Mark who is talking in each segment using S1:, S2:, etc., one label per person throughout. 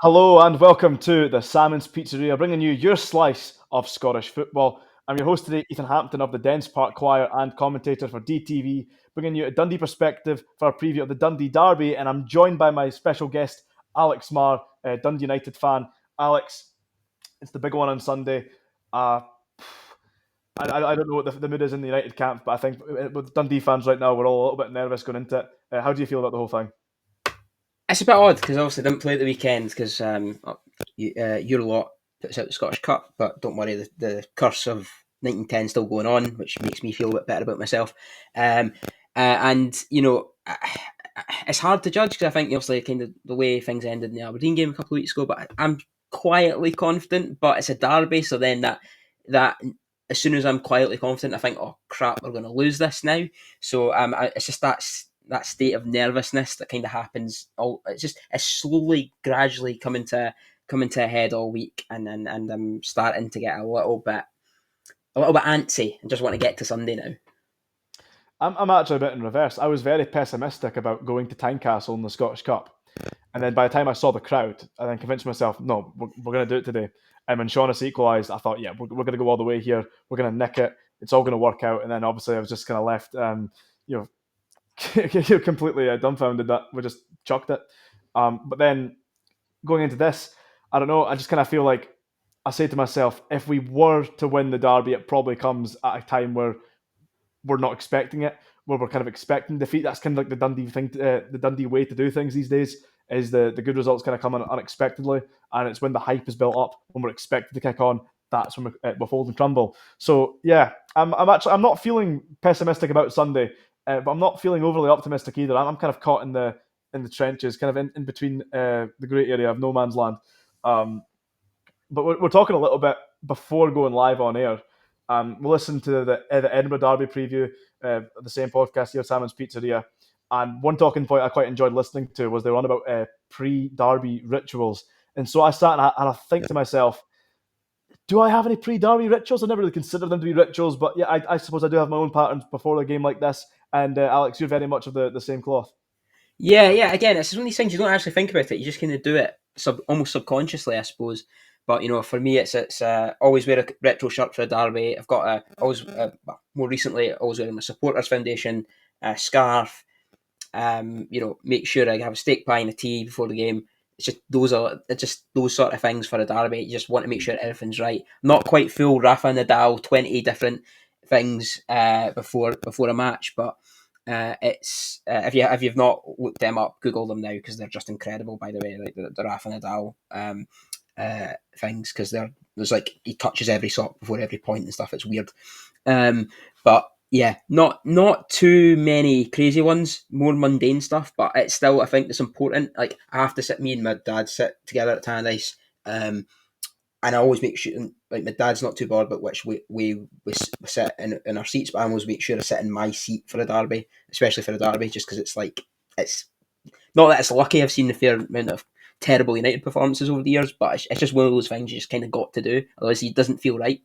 S1: Hello and welcome to the Salmon's Pizzeria, bringing you your slice of Scottish football. I'm your host today, Ethan Hampton of the Dens Park Choir and commentator for DTV, bringing you a Dundee perspective for a preview of the Dundee Derby, and I'm joined by my special guest, Alex Marr, a Dundee United fan. Alex, it's the big one on Sunday. Uh, I don't know what the mood is in the United camp, but I think with Dundee fans right now, we're all a little bit nervous going into it. How do you feel about the whole thing?
S2: It's a bit odd because obviously I didn't play at the weekend because your lot puts out the Scottish Cup, but don't worry, the curse of 1910 still going on, which makes me feel a bit better about myself. And it's hard to judge because I think obviously kind of the way things ended in the Aberdeen game a couple of weeks ago, but I'm quietly confident. But it's a derby, so then that as soon as I'm quietly confident, I think, oh crap, we're going to lose this now. So it's just that state of nervousness that kind of happens. It's slowly, gradually coming to a head all week, and I'm starting to get a little bit antsy and just want to get to Sunday now.
S1: I'm actually a bit in reverse. I was very pessimistic about going to Tynecastle in the Scottish Cup. And then by the time I saw the crowd, I then convinced myself, no, we're going to do it today. And when Shaughnessy equalised, I thought, yeah, we're going to go all the way here. We're going to nick it. It's all going to work out. And then obviously I was just kind of left, completely dumbfounded that we just chucked it. But then going into this, I don't know. I just kind of feel like I say to myself, if we were to win the derby, it probably comes at a time where we're not expecting it, where we're kind of expecting defeat. That's kind of like the Dundee thing, the Dundee way to do things these days. Is the good results kind of come unexpectedly, and it's when the hype is built up, when we're expected to kick on, that's when we fold and crumble. So yeah, I'm not feeling pessimistic about Sunday, but I'm not feeling overly optimistic either. I'm kind of caught in the trenches, kind of in between the grey area of no man's land. But we're talking a little bit before going live on air. We listened to the Edinburgh Derby preview, the same podcast here, Salmon's Pizzeria. And one talking point I quite enjoyed listening to was they were on about pre-Derby rituals. And so I sat and I think to myself, do I have any pre-Derby rituals? I never really considered them to be rituals, but yeah, I suppose I do have my own patterns before a game like this. And Alex, you're very much of the same cloth.
S2: Yeah. Again, it's one of these things you don't actually think about it. You just kind of do it almost subconsciously, I suppose. But for me, it's always wear a retro shirt for a derby. I've got more recently, I always wearing my supporters foundation scarf. Make sure I have a steak pie and a tea before the game. It's just those sort of things for a derby. You just want to make sure everything's right. Not quite full Rafa Nadal, 20 different things before a match, but it's if you've not looked them up, Google them now because they're just incredible. By the way, like the Rafa Nadal things, because there's like he touches every sock before every point and stuff. It's weird, but yeah, not too many crazy ones, more mundane stuff, but it's still, I think it's important. Like I have to me and my dad sit together at Tannadice, and I always make sure, like my dad's not too bothered about which we sit in our seats, but I always make sure I sit in my seat for a derby, especially for a derby, just because it's not that it's lucky. I've seen a fair amount of terrible United performances over the years, but it's just one of those things you just kind of got to do, otherwise it doesn't feel right.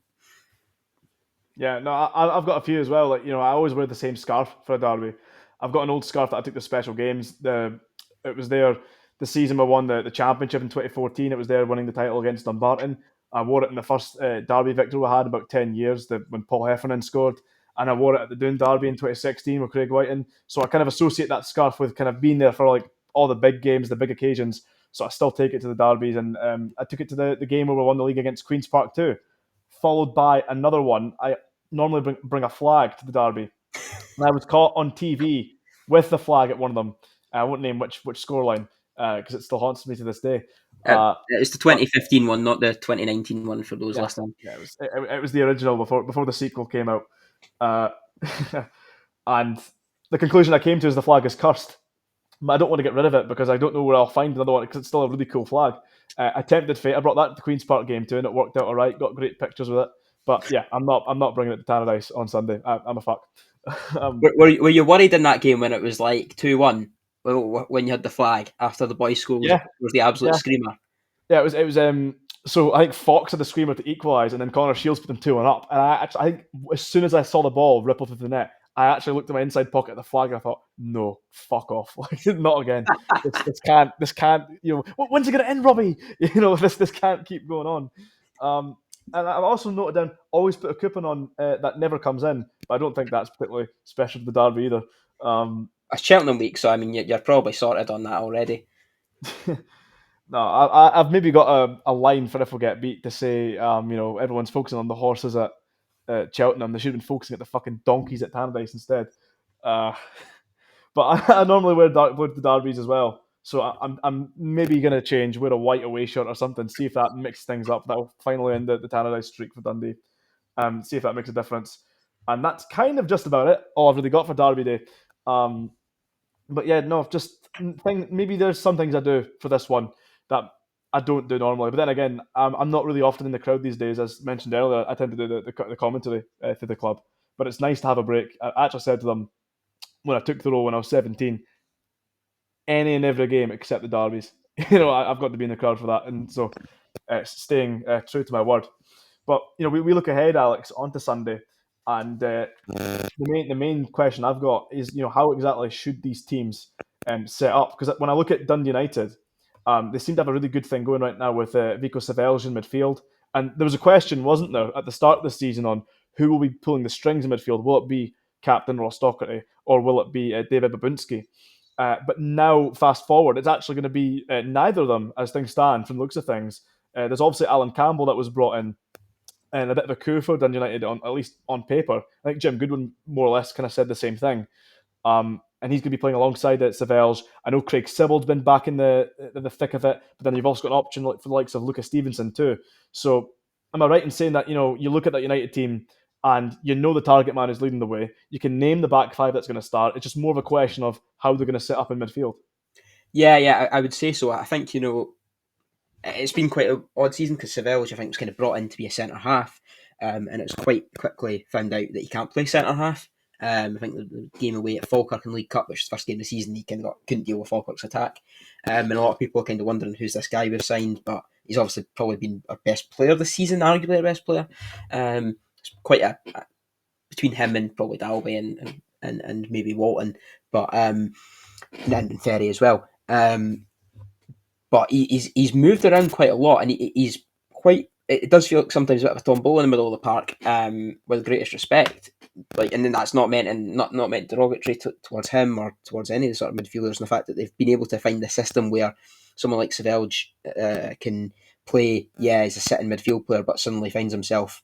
S1: Yeah, no, I've got a few as well. Like, I always wear the same scarf for a derby. I've got an old scarf that I took to special games. It was there the season we won the championship in 2014. It was there winning the title against Dumbarton. I wore it in the first derby victory we had in about 10 years, when Paul Heffernan scored. And I wore it at the Doon Derby in 2016 with Craig Whiting. So I kind of associate that scarf with kind of being there for like all the big games, the big occasions. So I still take it to the derbies. And I took it to the game where we won the league against Queen's Park too, followed by another one. I normally bring a flag to the derby, and I was caught on TV with the flag at one of them. I won't name which scoreline because it still haunts me to this day.
S2: It's the 2015 one, not the 2019 one for those listening.
S1: Yeah, it was the original before the sequel came out. And the conclusion I came to is the flag is cursed. But I don't want to get rid of it because I don't know where I'll find another one because it's still a really cool flag. I tempted fate. I brought that to the Queen's Park game too, and it worked out all right. Got great pictures with it. But yeah, I'm not bringing it to Tannadice on Sunday. I'm a fuck.
S2: Were you worried in that game when it was like 2-1 when you had the flag after the boys' score was the absolute screamer?
S1: Yeah, it was. So I think Fox had the screamer to equalise, and then Connor Shields put them 2-1 up. And I think as soon as I saw the ball ripple through the net, I actually looked at my inside pocket of the flag and I thought, no, fuck off, like, not again. This can't. When's it gonna end, Robbie? This can't keep going on. And I've also noted down always put a coupon on that never comes in, but I don't think that's particularly special to the derby either. Um,
S2: It's Cheltenham week, so I mean you're probably sorted on that already.
S1: No, I've maybe got a line for if we get beat to say, everyone's focusing on the horses at Cheltenham. They should have been focusing at the fucking donkeys at Tannadice instead. Uh, but I normally wear dark blue to the derbies as well. So I'm maybe going to change, wear a white away shirt or something, see if that mixes things up. That'll finally end the Tannadice streak for Dundee. See if that makes a difference. And that's kind of just about it. All I've really got for Derby Day. Um, but yeah, no, just maybe there's some things I do for this one that I don't do normally. But then again, I'm not really often in the crowd these days. As mentioned earlier, I tend to do the commentary through the club. But it's nice to have a break. I actually said to them when I took the role when I was 17, any and every game except the derbies. I've got to be in the crowd for that, and so staying true to my word. But we look ahead, Alex, onto Sunday, and the main question I've got is how exactly should these teams set up? Because when I look at Dundee United, they seem to have a really good thing going right now with Vico Savelj in midfield. And there was a question, wasn't there, at the start of the season on who will be pulling the strings in midfield? Will it be Captain Ross Docherty or will it be David Babunski? But now, fast forward, it's actually going to be neither of them as things stand from the looks of things. There's obviously Alan Campbell that was brought in, and a bit of a coup for Dundee United, at least on paper. I think Jim Goodwin more or less kind of said the same thing. And he's going to be playing alongside Savelj. I know Craig Sibbald's been back in the thick of it, but then you've also got an option for the likes of Lucas Stevenson too. So am I right in saying that you look at that United team and the target man is leading the way? You can name the back five that's going to start. It's just more of a question of how they're going to set up in midfield.
S2: Yeah, I would say so. I think it's been quite an odd season because Savelj, I think, was kind of brought in to be a centre half, and it was quite quickly found out that he can't play centre half. I think the game away at Falkirk in League Cup, which was the first game of the season, he kind of couldn't deal with Falkirk's attack, and a lot of people are kind of wondering who's this guy we've signed, but he's obviously probably been our best player this season, arguably our best player. It's quite between him and probably Dalby and maybe Walton, but and Ferry as well. But he's moved around quite a lot, and he's quite. It does feel like sometimes a bit of a tombola in the middle of the park, with the greatest respect. And then that's not meant not meant derogatory towards him or towards any of the sort of midfielders. And the fact that they've been able to find a system where someone like Savelj can play, as a sitting midfield player, but suddenly finds himself,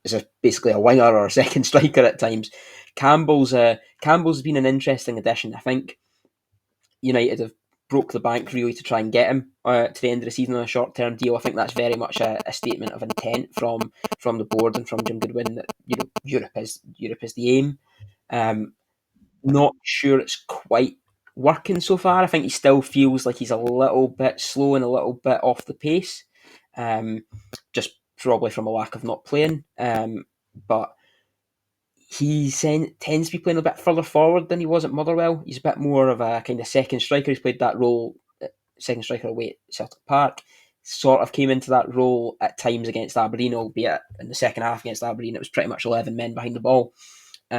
S2: as basically a winger or a second striker at times. Campbell's been an interesting addition. I think United have broke the bank really to try and get him to the end of the season on a short-term deal. I think that's very much a statement of intent from the board and from Jim Goodwin that Europe is the aim. Not sure it's quite working so far. I think he still feels like he's a little bit slow and a little bit off the pace, just probably from a lack of not playing. But he tends to be playing a bit further forward than he was at Motherwell. He's a bit more of a kind of second striker. He's played that role, second striker away at Celtic Park. Sort of came into that role at times against Aberdeen, albeit in the second half against Aberdeen, it was pretty much 11 men behind the ball for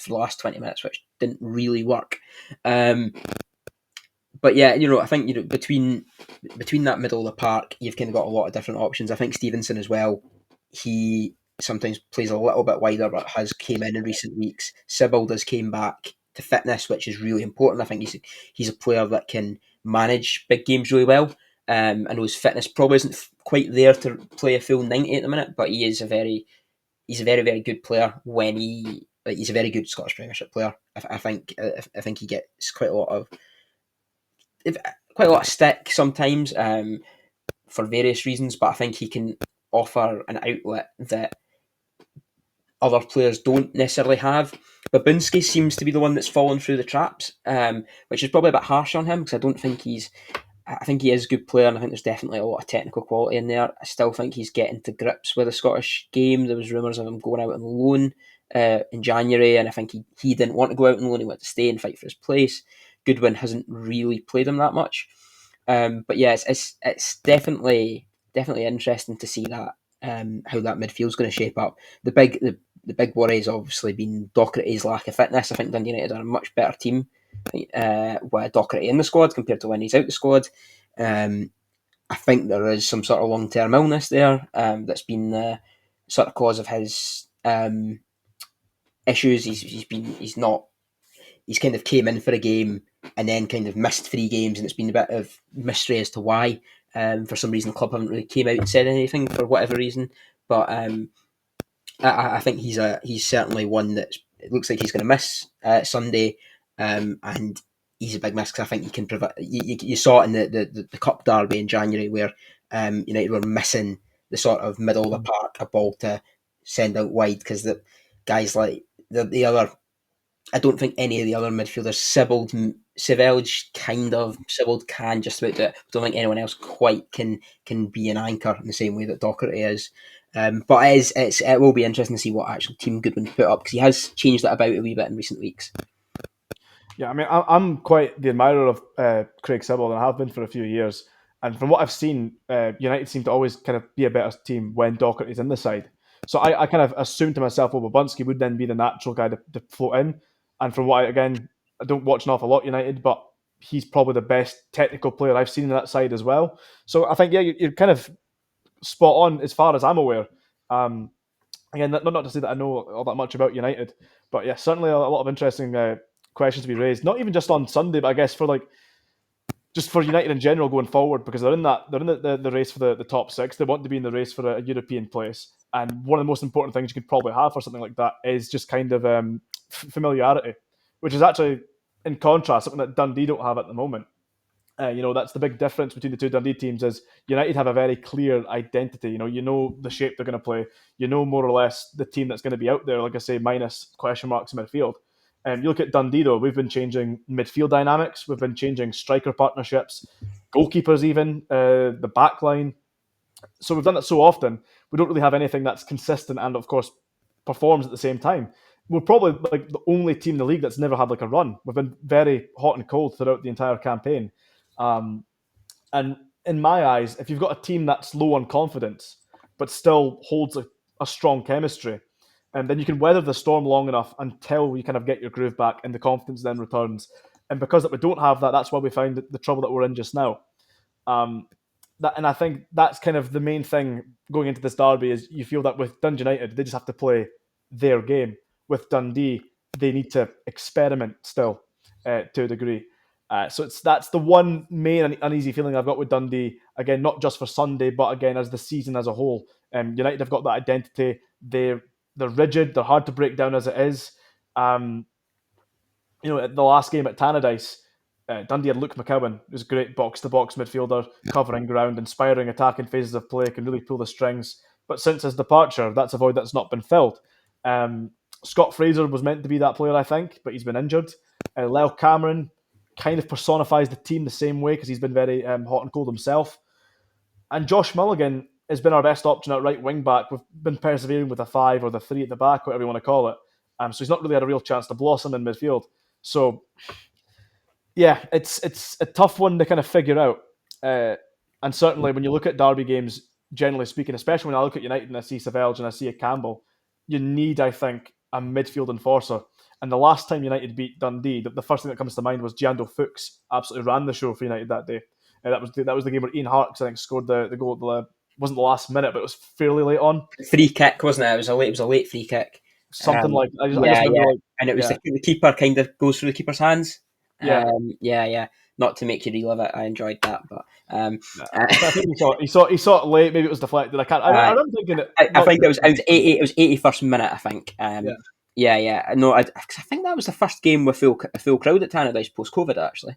S2: the last 20 minutes, which didn't really work. But yeah, I think between that middle of the park, you've kind of got a lot of different options. I think Stevenson as well. He sometimes plays a little bit wider, but has came in recent weeks. Sibbald has came back to fitness, which is really important. I think he's a player that can manage big games really well. I know his fitness probably isn't quite there to play a full 90 at the minute, but he's a very, very good player when he's a very good Scottish Premiership player. I think he gets quite a lot of stick sometimes for various reasons, but I think he can offer an outlet that other players don't necessarily have. Babunski seems to be the one that's fallen through the traps, which is probably a bit harsh on him because I think he is a good player, and I think there's definitely a lot of technical quality in there. I still think he's getting to grips with the Scottish game. There was rumours of him going out on loan in January, and I think he didn't want to go out on loan. He wanted to stay and fight for his place. Goodwin hasn't really played him that much, but yeah, it's definitely interesting to see that how that midfield's going to shape up. The big worry has obviously been Docherty's lack of fitness. I think Dundee United are a much better team with Docherty in the squad compared to when he's out the squad. I think there is some sort of long-term illness there that's been the sort of cause of his issues. He's kind of came in for a game and then kind of missed 3 games, and it's been a bit of mystery as to why. For some reason, the club haven't really came out and said anything for whatever reason. But I think he's certainly one that it looks like he's going to miss Sunday, and he's a big miss because I think he can provide. You saw it in the cup derby in January where United were missing the sort of middle of the park a ball to send out wide because the guys like the other. I don't think any of the other midfielders, Sibbald can just about do it. I don't think anyone else quite can be an anchor in the same way that Docherty is. But it will be interesting to see what actual team Goodwin put up because he has changed that about a wee bit in recent weeks.
S1: Yeah, I mean, I'm quite the admirer of Craig Sibbald, and I have been for a few years. And from what I've seen, United seem to always kind of be a better team when Docherty's in the side. So I kind of assumed to myself, well, Babunski would then be the natural guy to float in. And from what I don't watch an awful lot United, but he's probably the best technical player I've seen in that side as well. So I think, yeah, you're kind of spot on as far as I'm aware. Um, Again, not to say that I know all that much about United, but yeah, certainly a lot of interesting questions to be raised. Not even just on Sunday, but I guess for just for United in general going forward, because they're in the race for the top six. They want to be in the race for a European place, and one of the most important things you could probably have for something like that is just kind of familiarity, which is actually in contrast something that Dundee don't have at the moment. That's the big difference between the two Dundee teams is United have a very clear identity. You know the shape they're going to play. You know more or less the team that's going to be out there, like I say, minus question marks in midfield. You look at Dundee, though, we've been changing midfield dynamics. We've been changing striker partnerships, goalkeepers even, the back line. So we've done it so often, we don't really have anything that's consistent and, of course, performs at the same time. We're probably like the only team in the league that's never had like a run. We've been very hot and cold throughout the entire campaign. Um, and in my eyes, if you've got a team that's low on confidence but still holds a strong chemistry, and then you can weather the storm long enough until you kind of get your groove back and the confidence then returns. And because that we don't have that, that's why we find the trouble that we're in just now. Um, and I think that's kind of the main thing going into this derby is you feel that with Dundee United, they just have to play their game. With Dundee, they need to experiment still to a degree. So that's the one main uneasy feeling I've got with Dundee. Again, not just for Sunday, but again as the season as a whole. United have got that identity. They're rigid. They're hard to break down as it is. At the last game at Tannadice, Dundee had Luke McCowan, who's a great box-to-box midfielder, covering ground, inspiring attacking phases of play, can really pull the strings. But since his departure, that's a void that's not been filled. Scott Fraser was meant to be that player, I think, but he's been injured. Lyle Cameron kind of personifies the team the same way because he's been very hot and cold himself. And Josh Mulligan has been our best option at right wing back. We've been persevering with a 5 or the 3 at the back, whatever you want to call it. So he's not really had a real chance to blossom in midfield. So yeah, it's a tough one to kind of figure out. And certainly when you look at derby games, generally speaking, especially when I look at United and I see Savelge and I see a Campbell, you need, I think, a midfield enforcer. And the last time United beat Dundee, the first thing that comes to mind was Jando Fuchs absolutely ran the show for United that day. That was the game where Ian Harkes, I think, scored the goal at wasn't the last minute, but it was fairly late on.
S2: Free kick, wasn't it? It was a late free kick.
S1: Something like I just remember
S2: And it was the keeper kind of goes through the keeper's hands.
S1: Yeah.
S2: Yeah. Not to make you relive it, I enjoyed that, but
S1: I think he saw it late. Maybe it was deflected. I remember thinking it.
S2: I think it was 81st minute. I think. Yeah. No, I think that was the first game with a full crowd at Tannadice post COVID actually.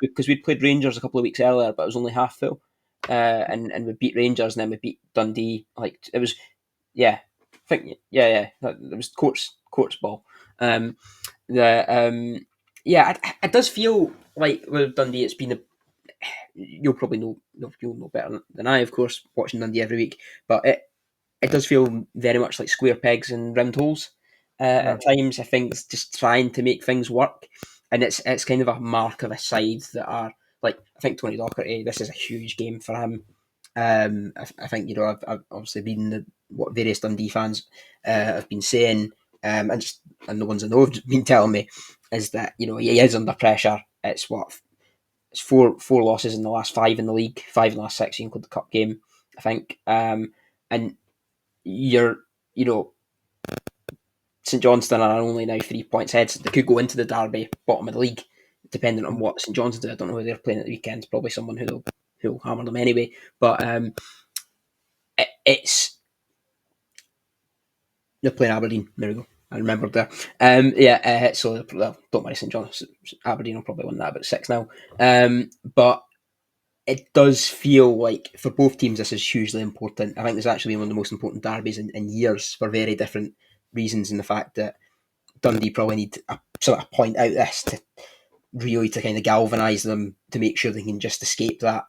S2: Because we'd played Rangers a couple of weeks earlier, but it was only half full. And we beat Rangers and then we beat Dundee. Like it was, yeah. I think it was Court's ball. It does feel like with Dundee, it's been you'll probably know you'll know better than I, of course, watching Dundee every week. But it does feel very much like square pegs and round holes. At times, I think it's just trying to make things work, and it's kind of a mark of a side that are like I think Tony Docherty. This is a huge game for him. I think I've obviously reading what various Dundee fans have been saying, and the ones I know have been telling me. is that he is under pressure. It's four losses in the last five in the league, five in the last six. You include the cup game, I think. And you're you know St Johnstone are only now 3 points ahead. So they could go into the derby bottom of the league, depending on what St Johnstone do. I don't know who they're playing at the weekend. Probably someone who'll hammer them anyway. But it's they're playing Aberdeen. There we go. I remembered there. So don't worry, St John's. Aberdeen will probably win that about 6-0. But it does feel like for both teams this is hugely important. I think it's actually one of the most important derbies in years for very different reasons. In the fact that Dundee probably need to sort of point out this to kind of galvanise them to make sure they can just escape that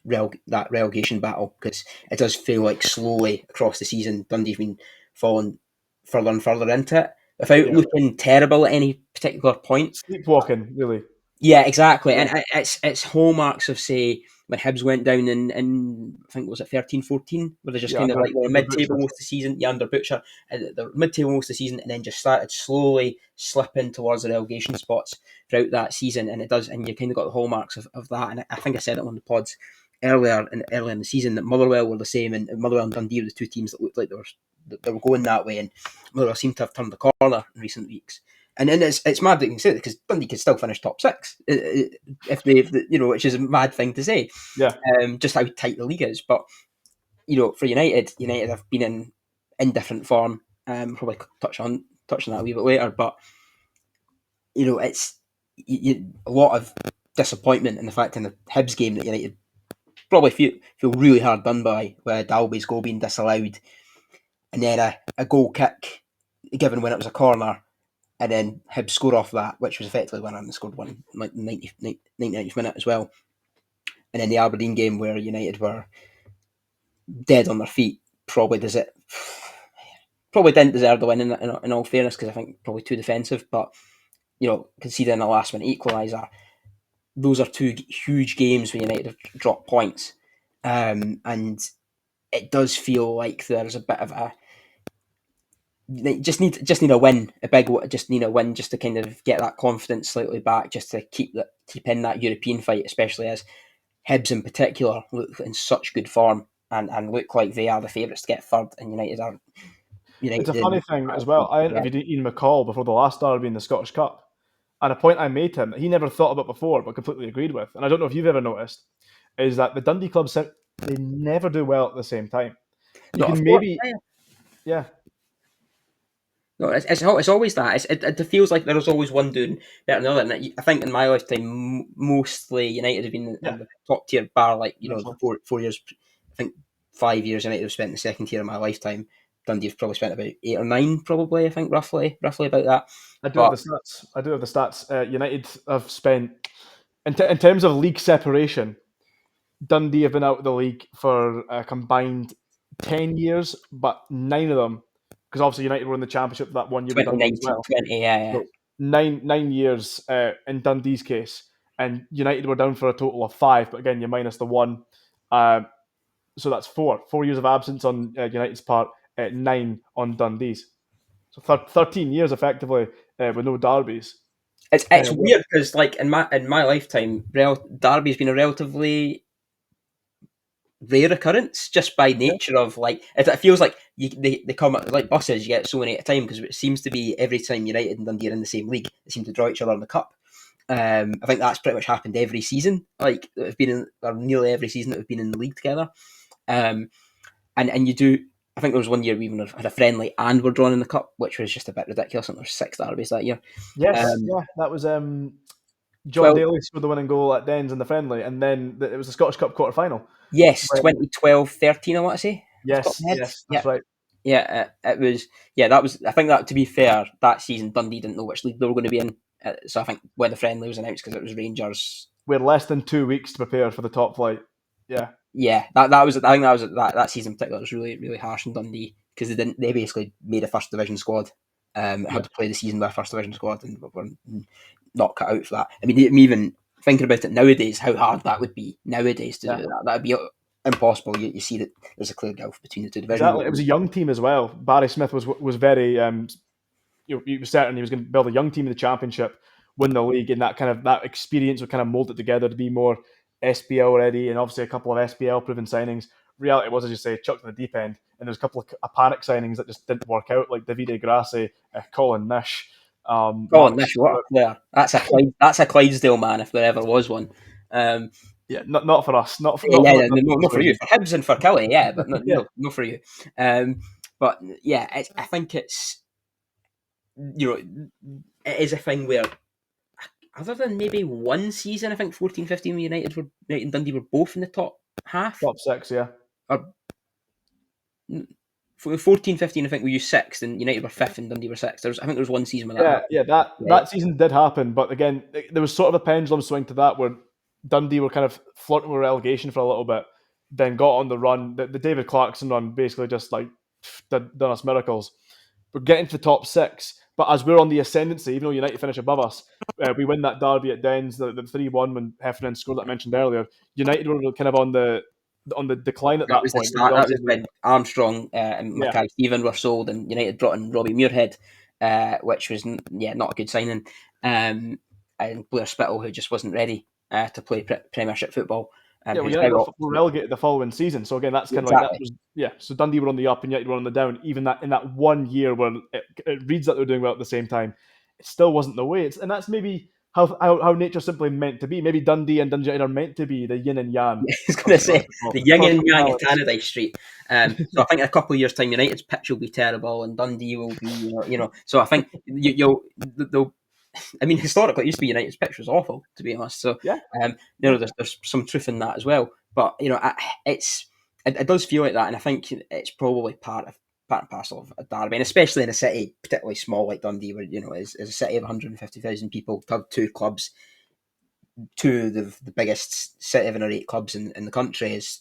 S2: relegation battle, because it does feel like slowly across the season Dundee've been falling further and further into it without
S1: Yeah,
S2: looking terrible at any particular point.
S1: sleepwalking, really.
S2: Yeah, exactly.
S1: Yeah,
S2: And it's hallmarks of, say, when Hibs went down in I think, was it 13-14, where they just
S1: yeah,
S2: kind of like they were
S1: under
S2: mid-table
S1: Butcher.
S2: most of the season, yeah, under Butcher, and they were mid-table most of the season, and then just started slowly slipping towards the relegation spots throughout that season. And it does, and you kind of got the hallmarks of that. And I think I said it on the pods earlier in the season that Motherwell were the same, and Motherwell and Dundee were the two teams that looked like they were going that way, and Motherwell seemed to have turned the corner in recent weeks. And then it's mad that you can say that, because Dundee could still finish top six if they, which is a mad thing to say,
S1: Yeah,
S2: just how tight the league is. But for United have been in different form. Probably touch on that a wee bit later, but it's a lot of disappointment in the fact in the Hibs game that United probably feel really hard done by, where Dalby's goal being disallowed, and then a goal kick given when it was a corner, and then Hibs scored off that, which was effectively when they scored one like 90th minute as well. And then the Aberdeen game, where United were dead on their feet, probably didn't deserve the win in all fairness, because I think probably too defensive. But conceding a last minute equaliser, those are two huge games where United have dropped points, and it does feel like there's a bit of a they just need a win, just need a win, just to kind of get that confidence slightly back, just to keep in that European fight, especially as Hibs in particular look in such good form, and look like they are the favourites to get third, and United are
S1: it's a
S2: United.
S1: funny thing as well. I
S2: Yeah,
S1: interviewed Ian McCall before the last derby in the Scottish Cup, and a point I made to him that he never thought about before, but completely agreed with, and I don't know if you've ever noticed, is that the Dundee clubs they never do well at the same time. You
S2: no, of
S1: can
S2: course.
S1: maybe,
S2: Yeah.
S1: yeah,
S2: No, it's always that. It feels like there's always one doing better than the other. And I think in my lifetime, mostly United have been
S1: yeah,
S2: in the top tier, bar like
S1: essentially.
S2: 4 years. I think 5 years United have spent in the second tier of my lifetime. Dundee have probably spent about 8 or 9, probably. I think roughly about that.
S1: I do have
S2: But
S1: the stats. United have spent, in terms of league separation, Dundee have been out of the league for a combined 10 years, but 9 of them, because obviously United were in the championship that one year with Dundee as
S2: 2019,
S1: well.
S2: 20, yeah, yeah.
S1: So nine years in Dundee's case, and United were down for a total of 5. But again, you minus the one, so that's 4. 4 years of absence on United's part, 9 on Dundee's. So 13 years effectively with no derbies.
S2: It's weird because, like, in my lifetime, Derby's been a relatively rare occurrence, just by
S1: Yeah,
S2: nature of, like, it feels like they come like buses. You get so many at a time, because it seems to be every time United and Dundee are in the same league, they seem to draw each other in the cup. I think that's pretty much happened every season. Like, that have been or nearly every season that we've been in the league together. Um, and you do. I think there was one year we even had a friendly and were drawn in the cup, which was just a bit ridiculous. I think there were 6 derbies that year.
S1: yes,
S2: Um,
S1: yeah, that was John
S2: 12,
S1: Daly scored the winning goal at Dens in the friendly, and then it was the Scottish Cup quarter final.
S2: yes,
S1: When
S2: 2012-13, I want to say, off the top of
S1: yes,
S2: my head.
S1: yes,
S2: Yeah,
S1: that's right.
S2: yeah, it was. Yeah, that was. I think that, to be fair, that season Dundee didn't know which league they were going to be in. So I think when the friendly was announced, because it was Rangers.
S1: We had less than 2 weeks to prepare for the top flight. Yeah,
S2: Yeah, that was. I think that was that season in particular was really, really harsh on Dundee, because they basically made a first division squad. Had
S1: yeah,
S2: to play the season with a first division squad, and were not cut out for that. I mean, even thinking about it nowadays, how hard that would be nowadays to do
S1: yeah,
S2: that. That'd be impossible. You see that there's a clear gulf between the two divisions.
S1: exactly. It was a young team as well. Barry Smith was very he was certain he was going to build a young team in the Championship, win the league, and that experience would kind of mold it together to be more SPL ready, and obviously a couple of SPL proven signings. Reality was, as you say, chucked in the deep end, and there's a couple of panic signings that just didn't work out, like Davide Grassi, Colin Nish,
S2: Oh,
S1: Mark
S2: Nish, what a
S1: Stewart.
S2: player! That's a Clydesdale man if there ever was one. Um,
S1: Yeah, not for us, not
S2: yeah,
S1: for
S2: yeah,
S1: the
S2: no, not for you,
S1: persuasion.
S2: for Hibs and for Kelly, yeah, but no,
S1: Yeah,
S2: no, not for you. Um, but yeah, I think it's it is a thing where other than maybe one season, I think 14-15 United and Dundee were both in the top half.
S1: top six. Yeah,
S2: Or 14-15, I think we used sixth, and United were fifth, and Dundee were sixth. I think there was one season where that
S1: yeah.
S2: happened. Yeah,
S1: That season did happen, but again, there was sort of a pendulum swing to that where Dundee were kind of flirting with relegation for a little bit, then got on the run. The David Clarkson run basically just like done us miracles. We're getting to the top six, but as we're on the ascendancy, even though United finish above us, we win that derby at Dens, the 3-1 when Heffernan scored that I mentioned earlier. United were kind of on the decline at
S2: that
S1: that
S2: was the
S1: point, which
S2: start. That was
S1: obviously
S2: when Armstrong and
S1: yeah.
S2: Mackay Stephen were sold, and United brought in Robbie Muirhead, which was not a good signing. And Blair Spittle, who just wasn't ready to play Premiership football.
S1: Yeah, well,
S2: Who's
S1: United
S2: now
S1: were relegated the following season. So again, that's kind of like that
S2: exactly.
S1: was yeah. So Dundee were on the up and United were on the down. Even that in that 1 year where it reads that they're doing well at the same time, it still wasn't the way. And that's maybe how nature simply meant to be. Maybe Dundee and Dundee United are meant to be the yin and yang
S2: I was going
S1: of
S2: to say
S1: Scottish football.
S2: the
S1: The
S2: yin and
S1: perfect
S2: yang of
S1: balance.
S2: Tannadice Street. So I think in a couple of years' time, United's pitch will be terrible, and Dundee will be, So I think they'll. I mean, historically, it used to be United's pitch was awful, to be honest. So,
S1: Yeah, yeah,
S2: there's some truth in that as well. But it does feel like that, and I think it's probably part and parcel of a derby, and especially in a city particularly small like Dundee, where is a city of 150,000 people, to have two clubs, two of the biggest 7 or 8 clubs in the country is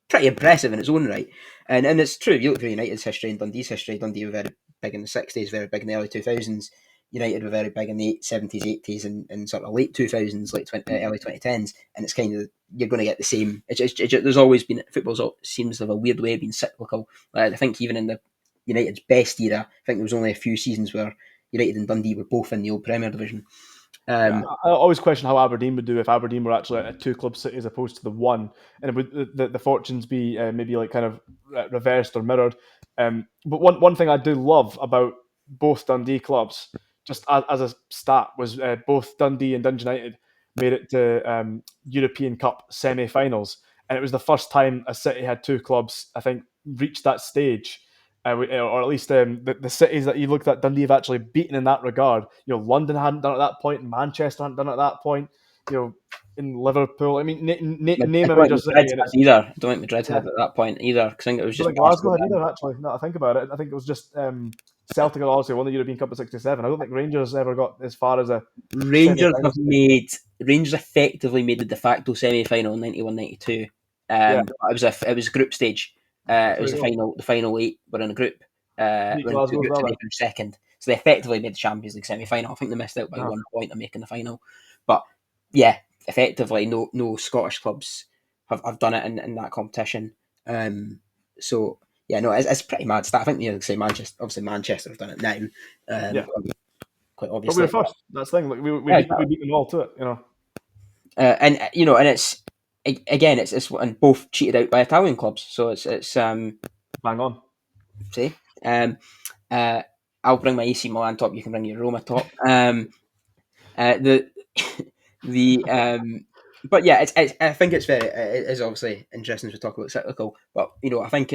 S2: pretty impressive in its own right. And it's true. You look at United's history and Dundee's history. Dundee were very big in the 60s, very big in the early 2000s. United were very big in the 70s, 80s, and sort of late 2000s, early 2010s. And it's kind of, you're going to get the same. There's always been, football's seems to have a weird way of being cyclical. I think even in the United's best era, I think there was only a few seasons where United and Dundee were both in the old Premier Division.
S1: yeah.
S2: Um,
S1: I always question how Aberdeen would do if Aberdeen were actually a two club city as opposed to the one, and it would the fortunes be maybe like kind of reversed or mirrored. But one thing I do love about both Dundee clubs, just as a stat, was both Dundee and Dundee United made it to European Cup semi-finals, and it was the first time a city had two clubs, I think, reached that stage. Or at least the cities that you looked at, Dundee have actually beaten in that regard. London hadn't done it at that point, and Manchester hadn't done it at that point. In Liverpool, I mean,
S2: I
S1: name a
S2: don't think
S1: major
S2: Madrid
S1: city, and
S2: had
S1: it's
S2: either. I don't think Madrid
S1: yeah.
S2: had at that point either, because I think it was
S1: I don't
S2: just
S1: think
S2: Glasgow
S1: Glasgow had
S2: then.
S1: either. Actually, now that I think about it, I think it was just Celtic had also won the European Cup of '67. I don't think Rangers ever got as far as a
S2: Rangers
S1: semi-final
S2: have
S1: stage.
S2: Rangers effectively made the de facto semi final in 91-92.
S1: Yeah,
S2: It was a group stage. It
S1: there
S2: was
S1: we go.
S2: the final 8 were in a group.
S1: Beat
S2: Were in two
S1: Glasgow as
S2: groups
S1: well
S2: and
S1: then.
S2: they finished second. So they effectively made the Champions League semi final. I think they missed out by
S1: Uh-huh.
S2: 1 point of making the final. But yeah, effectively no Scottish clubs have done it in that competition. So yeah, no, it's pretty mad stat. I think say Manchester have done it now.
S1: Yeah,
S2: Quite
S1: but we were
S2: obviously.
S1: first. That's the thing. Like
S2: Yeah,
S1: we beat them all to it.
S2: and and it's again it's and both cheated out by Italian clubs. So it's
S1: Bang on.
S2: see uh, I'll bring my AC Milan top. You can bring your Roma top. The the but yeah, I think it is obviously interesting to talk about cyclical, but I think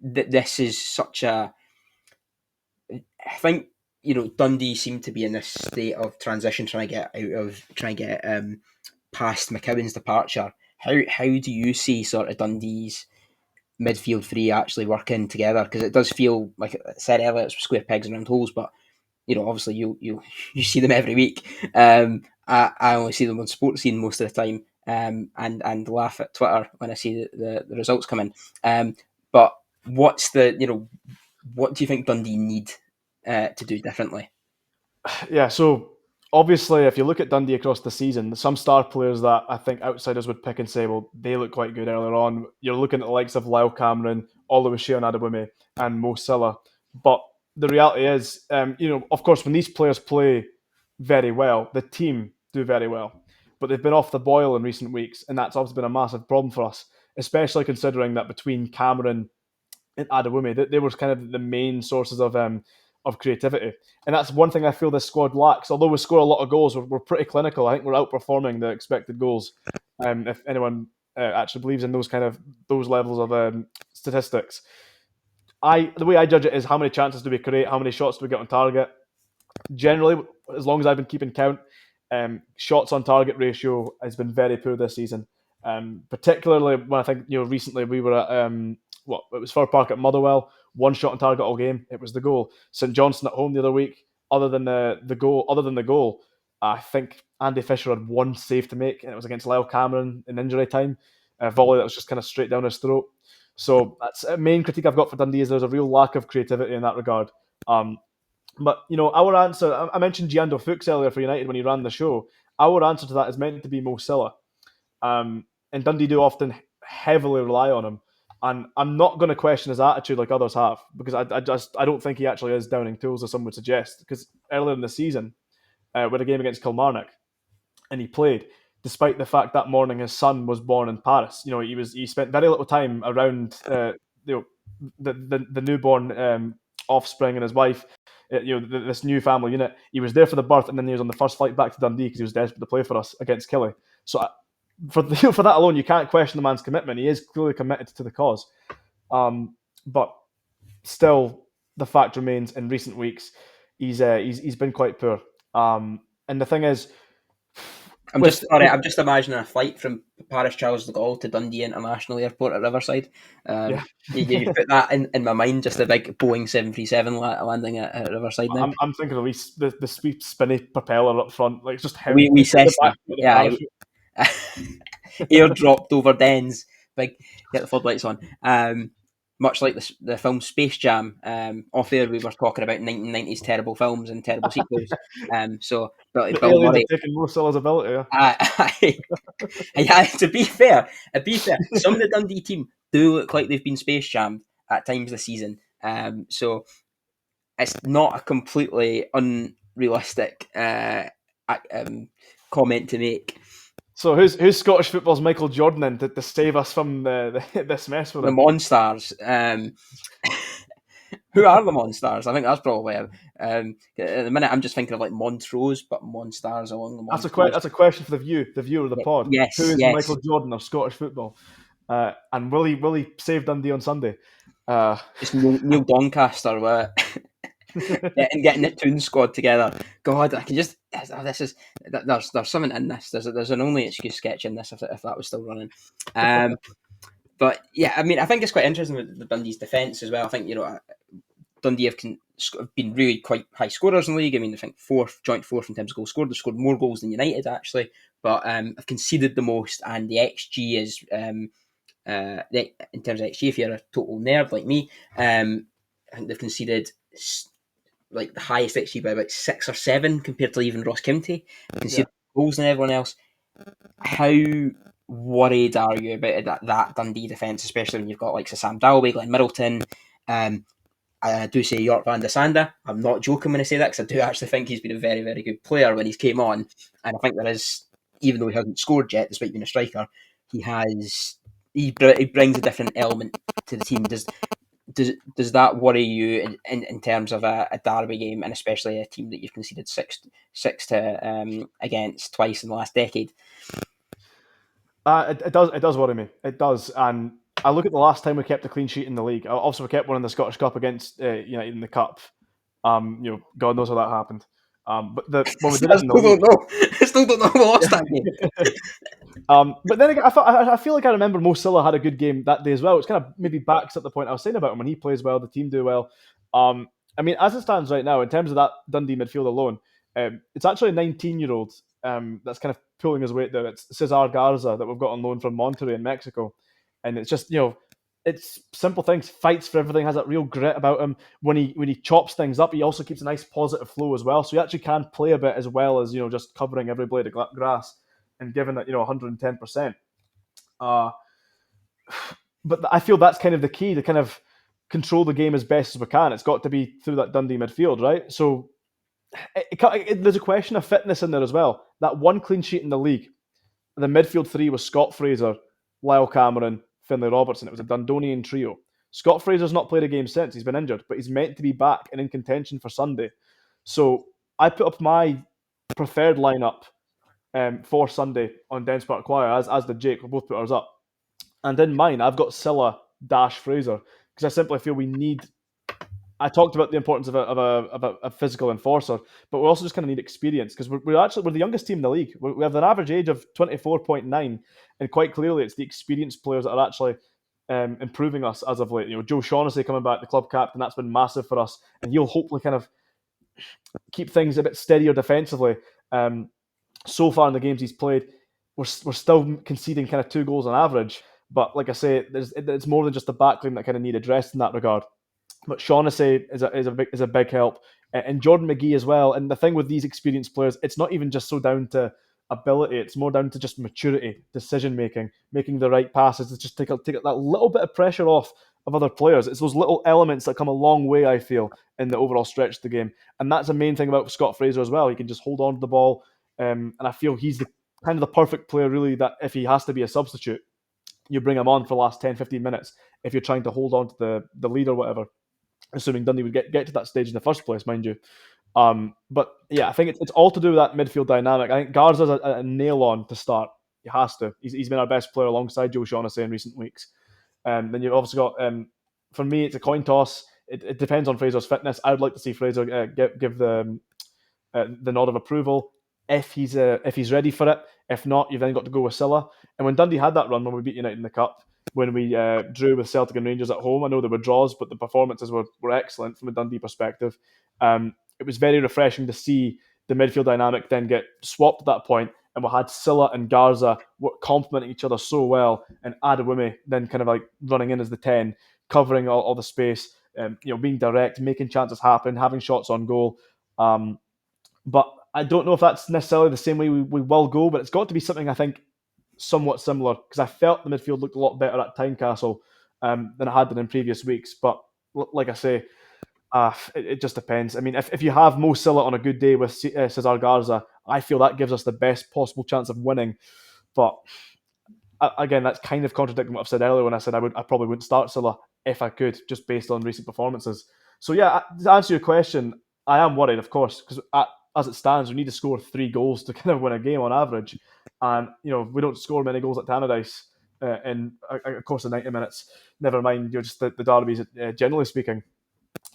S2: this is such a I think Dundee seem to be in this state of transition, trying to get past McCowan's departure. How do you see sort of Dundee's midfield three actually working together? Because it does feel like I said earlier, it's square pegs and round holes, but obviously you see them every week. I only see them on sports scene most of the time, and laugh at Twitter when I see the results come in. But what's what do you think Dundee need to do differently?
S1: Yeah, so obviously, if you look at Dundee across the season, some star players that I think outsiders would pick and say, well, they look quite good earlier on. You're looking at the likes of Lyle Cameron, Oluwaseun Adewume, and Mo Salah. But the reality is, of course, when these players play very well, the team do very well. But they've been off the boil in recent weeks, and that's obviously been a massive problem for us, especially considering that between Cameron and Adewumi, they were kind of the main sources of creativity. And that's one thing I feel this squad lacks. Although we score a lot of goals, we're pretty clinical. I think we're outperforming the expected goals. If anyone actually believes in those levels of statistics, the way I judge it is how many chances do we create, how many shots do we get on target. Generally, as long as I've been keeping count, shots on target ratio has been very poor this season. Particularly when I think recently we were at it was Fir Park at Motherwell, one shot on target all game. It was the goal. St Johnstone at home the other week. Other than the goal, I think Andy Fisher had one save to make, and it was against Lyle Cameron in injury time. A volley that was just kind of straight down his throat. So that's a main critique I've got for Dundee is there's a real lack of creativity in that regard. But our answer, I mentioned Giando Fuchs earlier for United when he ran the show. Our answer to that is meant to be Mo Silla. And Dundee do often heavily rely on him. And I'm not going to question his attitude like others have, because I don't think he actually is downing tools, as some would suggest. Because earlier in the season, with a game against Kilmarnock, and he played, despite the fact that morning his son was born in Paris. He spent very little time around the newborn offspring and his wife. This new family unit. He was there for the birth, and then he was on the first flight back to Dundee because he was desperate to play for us against Killie. So for that alone, you can't question the man's commitment. He is clearly committed to the cause. But still, the fact remains, in recent weeks, he's been quite poor. And the thing is,
S2: I'm just imagining a flight from Paris Charles de Gaulle to Dundee International Airport at Riverside.
S1: Yeah.
S2: You put that in my mind, just a big Boeing 737 landing at Riverside now.
S1: I'm thinking of the sweet spinny propeller up front, like just how
S2: we Cessna, yeah, airdropped over Dens, big, get the floodlights on. Much like the film Space Jam, off air we were talking about 1990s terrible films and terrible sequels. So
S1: the
S2: Bill
S1: aliens
S2: Murray,
S1: have taken Mo Silla's ability. Yeah.
S2: yeah, to be fair, some of the Dundee team do look like they've been Space Jammed at times this season. So it's not a completely unrealistic comment to make.
S1: So who's Scottish football's Michael Jordan then to save us from this mess with
S2: The
S1: him?
S2: Monsters. Who are the Monsters? I think that's probably at the minute I'm just thinking of like Montrose, but Monsters along the Montrose.
S1: That's a question for the viewer of the pod.
S2: Yes,
S1: Who is
S2: yes.
S1: Michael Jordan of Scottish football? And will he save Dundee on Sunday?
S2: Just Neil Doncaster getting the Toon squad together. God, I can just there's something in this. There's an only excuse sketch in this if that was still running. But yeah, I mean, I think it's quite interesting with Dundee's defence as well. I think Dundee have been really quite high scorers in the league. I mean, I think joint fourth in terms of goals scored. They've scored more goals than United actually, but have conceded the most. And the XG is in terms of XG, if you're a total nerd like me, I think they've conceded like the highest XG by about 6 or 7 compared to even Ross County. Conceded goals than everyone else. How worried are you about that Dundee defence, especially when you've got like Sam Dalby, Glenn Middleton? I do say York van de Sande. I'm not joking when I say that, because I do actually think he's been a very, very good player when he's came on. And I think there is, even though he hasn't scored yet, despite being a striker, he brings a different element to the team. Does that worry you in terms of a derby game, and especially a team that you've conceded six to against twice in the last decade?
S1: It does worry me. It does. And I look at the last time we kept a clean sheet in the league. Also, we kept one in the Scottish Cup against United in the Cup. God knows how that happened. But when we did it in the league,
S2: I still don't know who lost that game.
S1: But then again, I feel like I remember Mo Silla had a good game that day as well. It's kind of maybe backs up the point I was saying about him. When he plays well, the team do well. I mean, as it stands right now, in terms of that Dundee midfield alone, it's actually a 19-year-old that's kind of pulling his weight there. It's Cesar Garza that we've got on loan from Monterrey in Mexico. And it's just, it's simple things. Fights for everything, has that real grit about him. When he chops things up, he also keeps a nice positive flow as well. So he actually can play a bit as well as, just covering every blade of grass and giving it, 110%. But I feel that's kind of the key, to kind of control the game as best as we can, it's got to be through that Dundee midfield, right? So there's a question of fitness in there as well. That one clean sheet in the league, the midfield three was Scott Fraser, Lyle Cameron, Finlay Robertson. It was a Dundonian trio. Scott Fraser's not played a game since. He's been injured, but he's meant to be back and in contention for Sunday. So I put up my preferred lineup for Sunday on Dens Park Choir, as did Jake. We both put ours up. And in mine, I've got Silla dash Fraser because I simply feel we need. I talked about the importance of a physical enforcer, but we also just kind of need experience because we're the youngest team in the league. We have an average age of 24.9, and quite clearly it's the experienced players that are actually improving us as of late. Joe Shaughnessy coming back, the club captain, that's been massive for us, and he'll hopefully kind of keep things a bit steadier defensively. So far in the games he's played, we're still conceding kind of 2 goals on average. But like I say, it's more than just the backline that kind of need addressed in that regard. But Shaughnessy is a big help, and Jordan McGee as well. And the thing with these experienced players, it's not even just so down to ability; it's more down to just maturity, decision making, making the right passes. It's just take that little bit of pressure off of other players. It's those little elements that come a long way, I feel, in the overall stretch of the game. And that's the main thing about Scott Fraser as well. He can just hold on to the ball, and I feel he's the kind of the perfect player, really, that if he has to be a substitute, you bring him on for the last 10, 15 minutes if you're trying to hold on to the lead or whatever, assuming Dundee would get to that stage in the first place, mind you. But yeah, I think it's all to do with that midfield dynamic. I think Garza's a nail on to start. He has to. He's been our best player alongside Joe Shaughnessy in recent weeks. Then you've obviously got, for me, it's a coin toss. It depends on Fraser's fitness. I would like to see Fraser give the nod of approval if he's ready for it. If not, you've then got to go with Silla. And when Dundee had that run when we beat United in the Cup, when we drew with Celtic and Rangers at home, I know there were draws, but the performances were excellent from a Dundee perspective. It was very refreshing to see the midfield dynamic then get swapped at that point, and we had Silla and Garza complementing each other so well, and Adewumi then kind of like running in as the 10, covering all the space, being direct, making chances happen, having shots on goal. But I don't know if that's necessarily the same way we will go, but it's got to be something, I think, somewhat similar, because I felt the midfield looked a lot better at Tynecastle than it had done in previous weeks. But like I say, it just depends. I mean, if you have Mo Silla on a good day with Cesar Garza, I feel that gives us the best possible chance of winning. But again, that's kind of contradicting what I've said earlier when I said I probably wouldn't start Silla if I could, just based on recent performances. So yeah, to answer your question, I am worried, of course, because as it stands, we need to score 3 goals to kind of win a game on average. And, we don't score many goals at Tannadice in a course of 90 minutes. Never mind, just the derbies, generally speaking.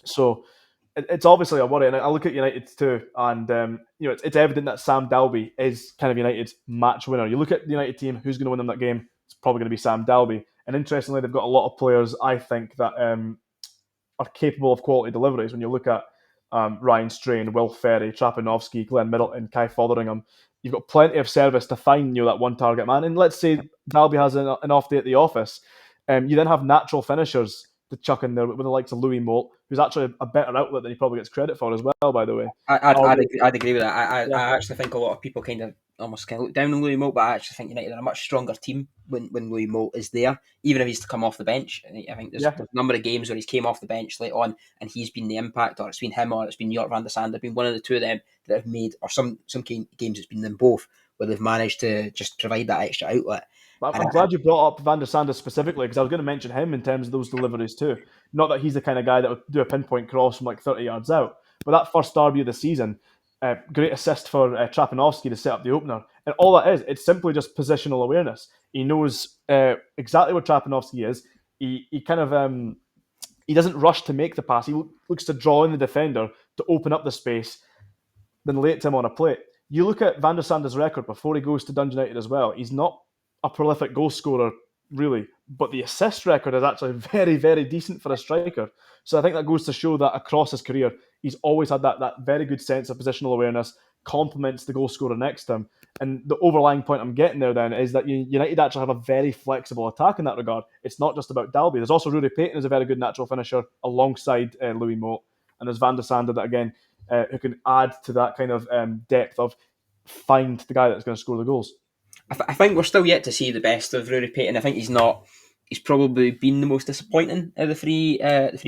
S1: So it's obviously a worry. And I look at United too, and, it's evident that Sam Dalby is kind of United's match winner. You look at the United team, who's going to win them that game? It's probably going to be Sam Dalby. And interestingly, they've got a lot of players, I think, that are capable of quality deliveries. When you look at Ryan Strain, Will Ferry, Trapanovsky, Glenn Middleton, Kai Fotheringham, you've got plenty of service to find that one target man. And let's say Dalby has an off day at the office, you then have natural finishers to chuck in there with the likes of Louis Moult, who's actually a better outlet than he probably gets credit for as well, by the way.
S2: I'd agree with that.
S1: Yeah.
S2: I actually think a lot of people kind of almost kind of look down on Louis Moult, but I actually think United are a much stronger team when Louis Moult is there, even if he's to come off the bench. I think there's a number of games where he's came off the bench late on and he's been the impact, or it's been him or it's been York van der Sande, been one of the two of them that have made, or some games it's been them both, where they've managed to just provide that extra outlet.
S1: I'm glad you brought up Van der Sande specifically, because I was going to mention him in terms of those deliveries too. Not that he's the kind of guy that would do a pinpoint cross from like 30 yards out, but that first derby of the season, great assist for Trapanovsky to set up the opener. And all that is, it's simply just positional awareness. He knows exactly where Trapanovsky is. He kind of he doesn't rush to make the pass. He looks to draw in the defender to open up the space, then lay it to him on a plate. You look at Van der Sande's record before he goes to Dundee United as well. He's not a prolific goal scorer, really, but the assist record is actually very, very decent for a striker. So I think that goes to show that across his career, he's always had that very good sense of positional awareness, complements the goal scorer next to him. And the overlying point I'm getting there then is that United actually have a very flexible attack in that regard. It's not just about Dalby. There's also Rory Payton, who's a very good natural finisher alongside Louis Moult. And there's Van der Sande that, again, who can add to that kind of depth of find the guy that's going to score the goals.
S2: I think we're still yet to see the best of Rory Payton. I think he's not he's probably been the most disappointing of the three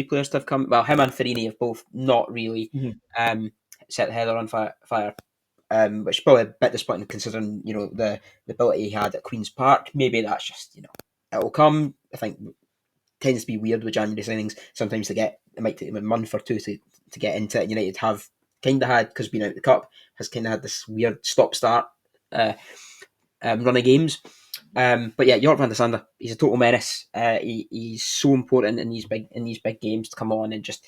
S2: players to have come. Well, him and Farini have both not really
S1: Mhm.
S2: um, set the header on fire, which is probably a bit disappointing considering the ability he had at Queen's Park. Maybe that's just it'll come. I think it tends to be weird with January signings. Sometimes it might take them a month or two to get into it. United have kind of had, because being out of the cup, has kind of had this weird stop start uh, run of games. But yeah, York van der Sande, he's a total menace. He's so important in these big games to come on and just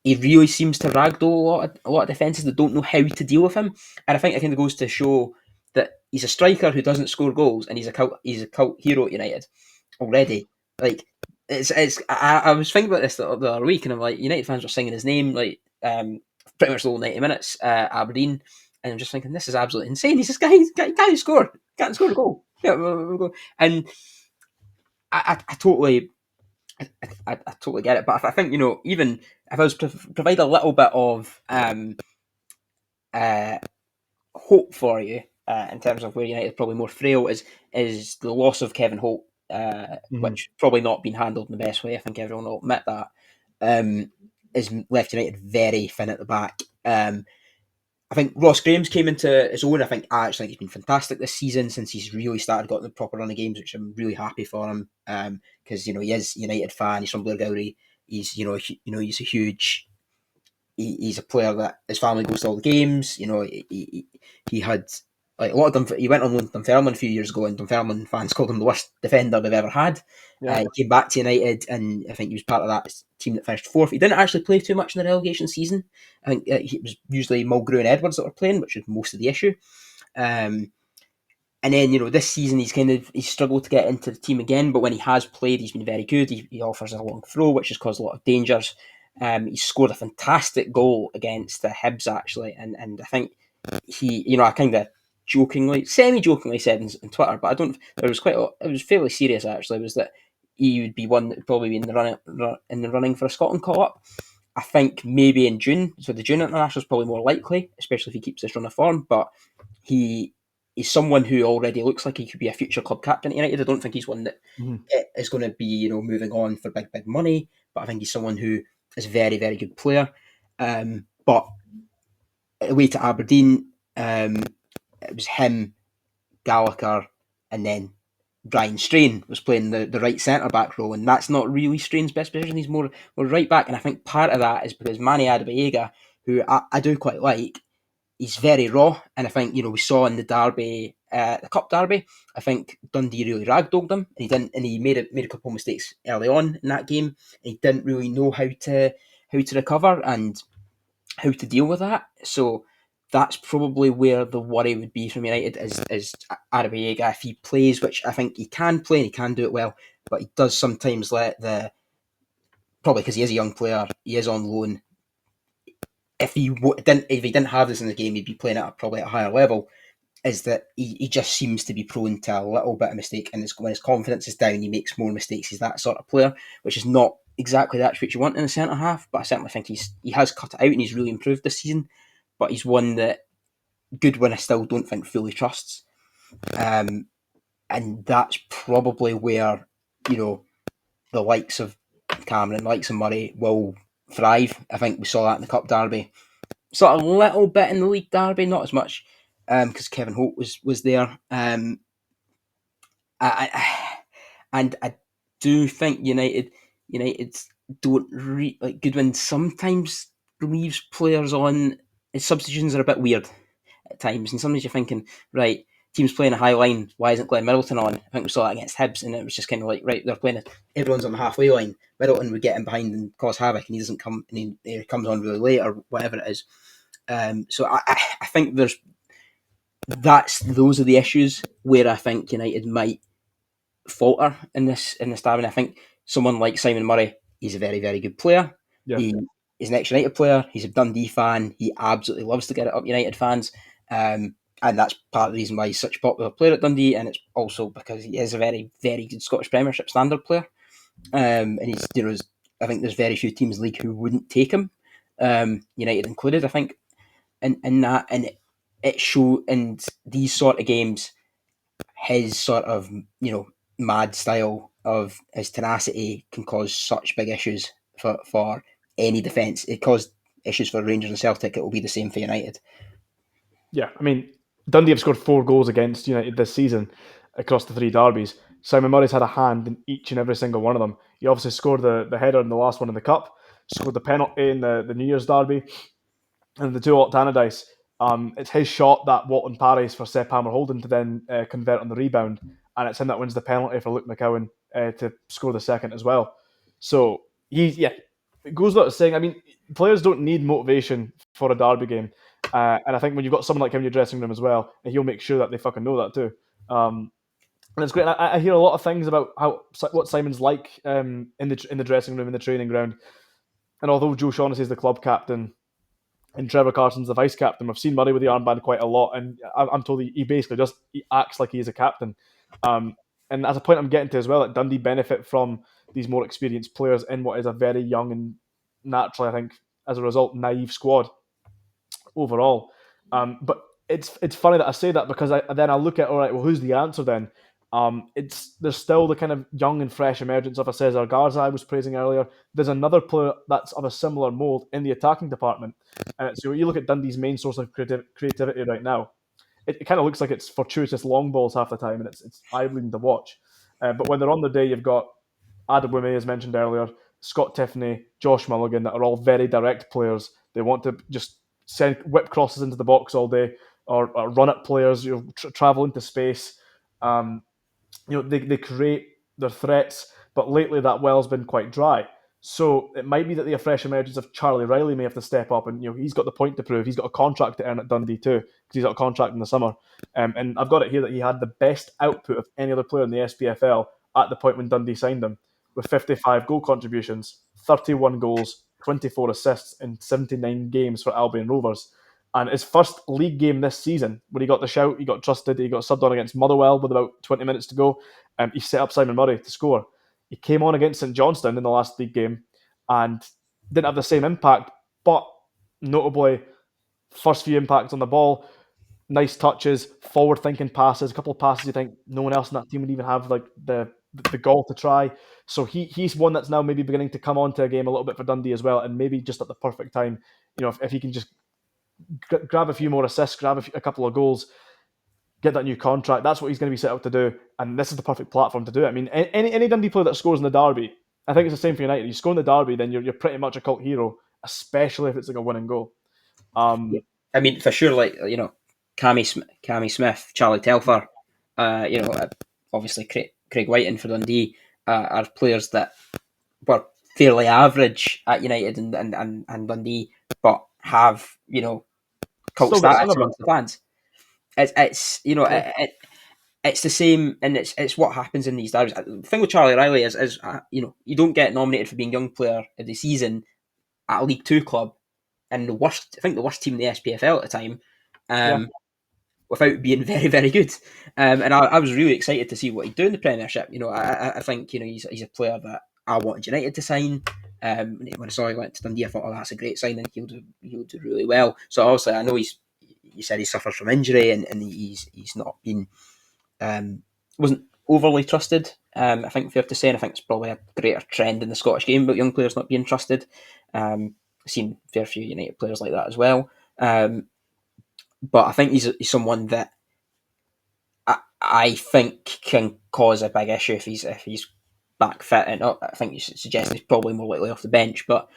S2: he really seems to ragdoll a lot of defences that don't know how to deal with him. And I think it kind of goes to show that he's a striker who doesn't score goals, and he's a cult hero at United already. Like I was thinking about this the other week, and I'm like, United fans were singing his name like pretty much the whole 90 minutes, Aberdeen, and I'm just thinking this is absolutely insane. He's this guy, he can't score, can't score a goal. Yeah, and I totally I totally get it, but I think even if I was to provide a little bit of uh, hope for you in terms of where United are probably more frail is the loss of Kevin Holt,
S1: Mhm.
S2: which probably not been handled in the best way. I think everyone will admit that. Is left United very thin at the back. I think Ross Graham's came into his own. I actually think he's been fantastic this season since he's really started got the proper run of games, which I'm really happy for him. Because he is a United fan. He's from Blairgowrie. He's he's a huge. He's a player that his family goes to all the games. He had like a lot of He went on loan to Dunfermline a few years ago, and Dunfermline fans called him the worst defender they've ever had.
S1: Yeah.
S2: He came back to United, and I think he was part of that team that finished fourth. He didn't actually play too much in the relegation season. I think it was usually Mulgrew and Edwards that were playing, which was most of the issue. Um, and then this season he's struggled to get into the team again. But when he has played, he's been very good. He offers a long throw, which has caused a lot of dangers. He scored a fantastic goal against the Hibs actually, and I think I kind of semi-jokingly said in Twitter, but I don't. It was fairly serious actually. Was that he would be one that would probably be in the running for a Scotland call up. I think maybe in June, so the June international is probably more likely, especially if he keeps this run of form. But he is someone who already looks like he could be a future club captain at United. I don't think he's one that
S1: Mhm.
S2: is going to be moving on for big money, but I think he's someone who is a very very good player. But away to Aberdeen, it was him, Gallagher, and then Brian Strain was playing the right centre back role, and that's not really Strain's best position. He's more right back, and I think part of that is because Manny Adebayoga, who I do quite like, he's very raw, and I think we saw in the derby, the cup derby. I think Dundee really ragdolled him, and he made a couple of mistakes early on in that game. And he didn't really know how to recover and how to deal with that. So that's probably where the worry would be from United is Arabiega if he plays, which I think he can play and he can do it well, but he does sometimes let the probably because he is a young player, he is on loan. If he didn't have this in the game, he'd be playing probably at a higher level. Is that he just seems to be prone to a little bit of mistake, and when his confidence is down, he makes more mistakes. He's that sort of player, which is not exactly the attribute you want in a centre half. But I certainly think he has cut it out and he's really improved this season. But he's one that Goodwin I still don't think fully trusts, and that's probably where the likes of Cameron, likes of Murray will thrive. I think we saw that in the Cup derby, sort of a little bit in the League derby, not as much because Kevin Holt was there. And I do think United don't like Goodwin sometimes leaves players on. His substitutions are a bit weird at times, and sometimes you're thinking, right, team's playing a high line. Why isn't Glenn Middleton on? I think we saw that against Hibs, and it was just kind of like, right, they're playing it. Everyone's on the halfway line. Middleton would get in behind and cause havoc, and he doesn't come, and he comes on really late or whatever it is. So I think those are the issues where I think United might falter in this derby. And I think someone like Simon Murray, he's a very very good player.
S1: Yeah.
S2: He's an ex-United player. He's a Dundee fan. He absolutely loves to get it up United fans, and that's part of the reason why he's such a popular player at Dundee. And it's also because he is a very very good Scottish Premiership standard player. And he's I think there's very few teams in the league who wouldn't take him, United included. I think in that and it show in these sort of games his sort of mad style of his tenacity can cause such big issues for any defence. It caused issues for Rangers and Celtic. It will be the same for United.
S1: Yeah, I mean, Dundee have scored 4 goals against United this season across the 3 derbies. Simon Murray's had a hand in each and every single one of them. He obviously scored the header in the last one in the Cup, scored the penalty in the New Year's derby, and the 2 Tannadice. It's his shot that Walton parries for Sepp Hammer Holden to then convert on the rebound, and it's him that wins the penalty for Luke McCowan to score the second as well. So it goes without saying. I mean, players don't need motivation for a derby game, and I think when you've got someone like him in your dressing room as well, he'll make sure that they fucking know that too. And it's great. I hear a lot of things about what Simon's like in the dressing room, in the training ground. And although Joe Shaughnessy is the club captain and Trevor Carson's the vice captain, I've seen Murray with the armband quite a lot, and I'm told he basically just he acts like he is a captain. Um, and as a point I'm getting to as well, that Dundee benefit from these more experienced players in what is a very young and naturally, I think, as a result, naive squad overall. But it's funny that I say that because then I look at, all right, well, who's the answer then? It's there's still the kind of young and fresh emergence of a Cesar Garza I was praising earlier. There's another player that's of a similar mold in the attacking department. So you look at Dundee's main source of creativity right now. It kind of looks like it's fortuitous long balls half the time, and it's eye-bleeding to watch. But when they're on the day, you've got Adam Wimey, as mentioned earlier, Scott Tiffany, Josh Mulligan, that are all very direct players. They want to just send whip crosses into the box all day, or run at players, travel into space. Um, they create their threats, but lately that well's been quite dry. So it might be that the fresh emergence of Charlie Riley may have to step up, and he's got the point to prove. He's got a contract to earn at Dundee too, because he's got a contract in the summer. And I've got it here that he had the best output of any other player in the SPFL at the point when Dundee signed him, with 55 goal contributions, 31 goals, 24 assists in 79 games for Albion Rovers. And his first league game this season, when he got the shout, he got trusted, he got subbed on against Motherwell with about 20 minutes to go. He set up Simon Murray to score. He came on against St Johnstone in the last league game and didn't have the same impact, but notably, first few impacts on the ball, nice touches, forward-thinking passes, a couple of passes you think no one else in that team would even have like the goal to try. So he's one that's now maybe beginning to come onto a game a little bit for Dundee as well, and maybe just at the perfect time. If he can just grab a few more assists, grab a couple of goals, get that new contract. That's what he's going to be set up to do, and this is the perfect platform to do it. I mean, any Dundee player that scores in the derby, I think it's the same for United. You score in the derby, then you're pretty much a cult hero, especially if it's like a winning goal.
S2: Yeah. I mean, for sure, like Cammy Smith, Charlie Telfer, obviously Craig Whiting for Dundee are players that were fairly average at United and Dundee, but have cult
S1: Still got sung
S2: status
S1: about.
S2: amongst the fans. It's
S1: Yeah.
S2: it's the same, and it's what happens in these derbies. The thing with Charlie Riley is you don't get nominated for being young player of the season at a League Two club and I think the worst team in the SPFL at the time,
S1: Yeah.
S2: without being very, very good. And I was really excited to see what he'd do in the Premiership. I think he's a player that I wanted United to sign. When I saw he went to Dundee, I thought, oh, that's a great signing. He'll do really well. So obviously, I know you said he suffers from injury and he's not been wasn't overly trusted. I think fair to say, and I think it's probably a greater trend in the Scottish game about young players not being trusted. I've seen a fair few United players like that as well. But I think he's someone that I think can cause a big issue if he's back fit. And I think you suggest he's probably more likely off the bench, but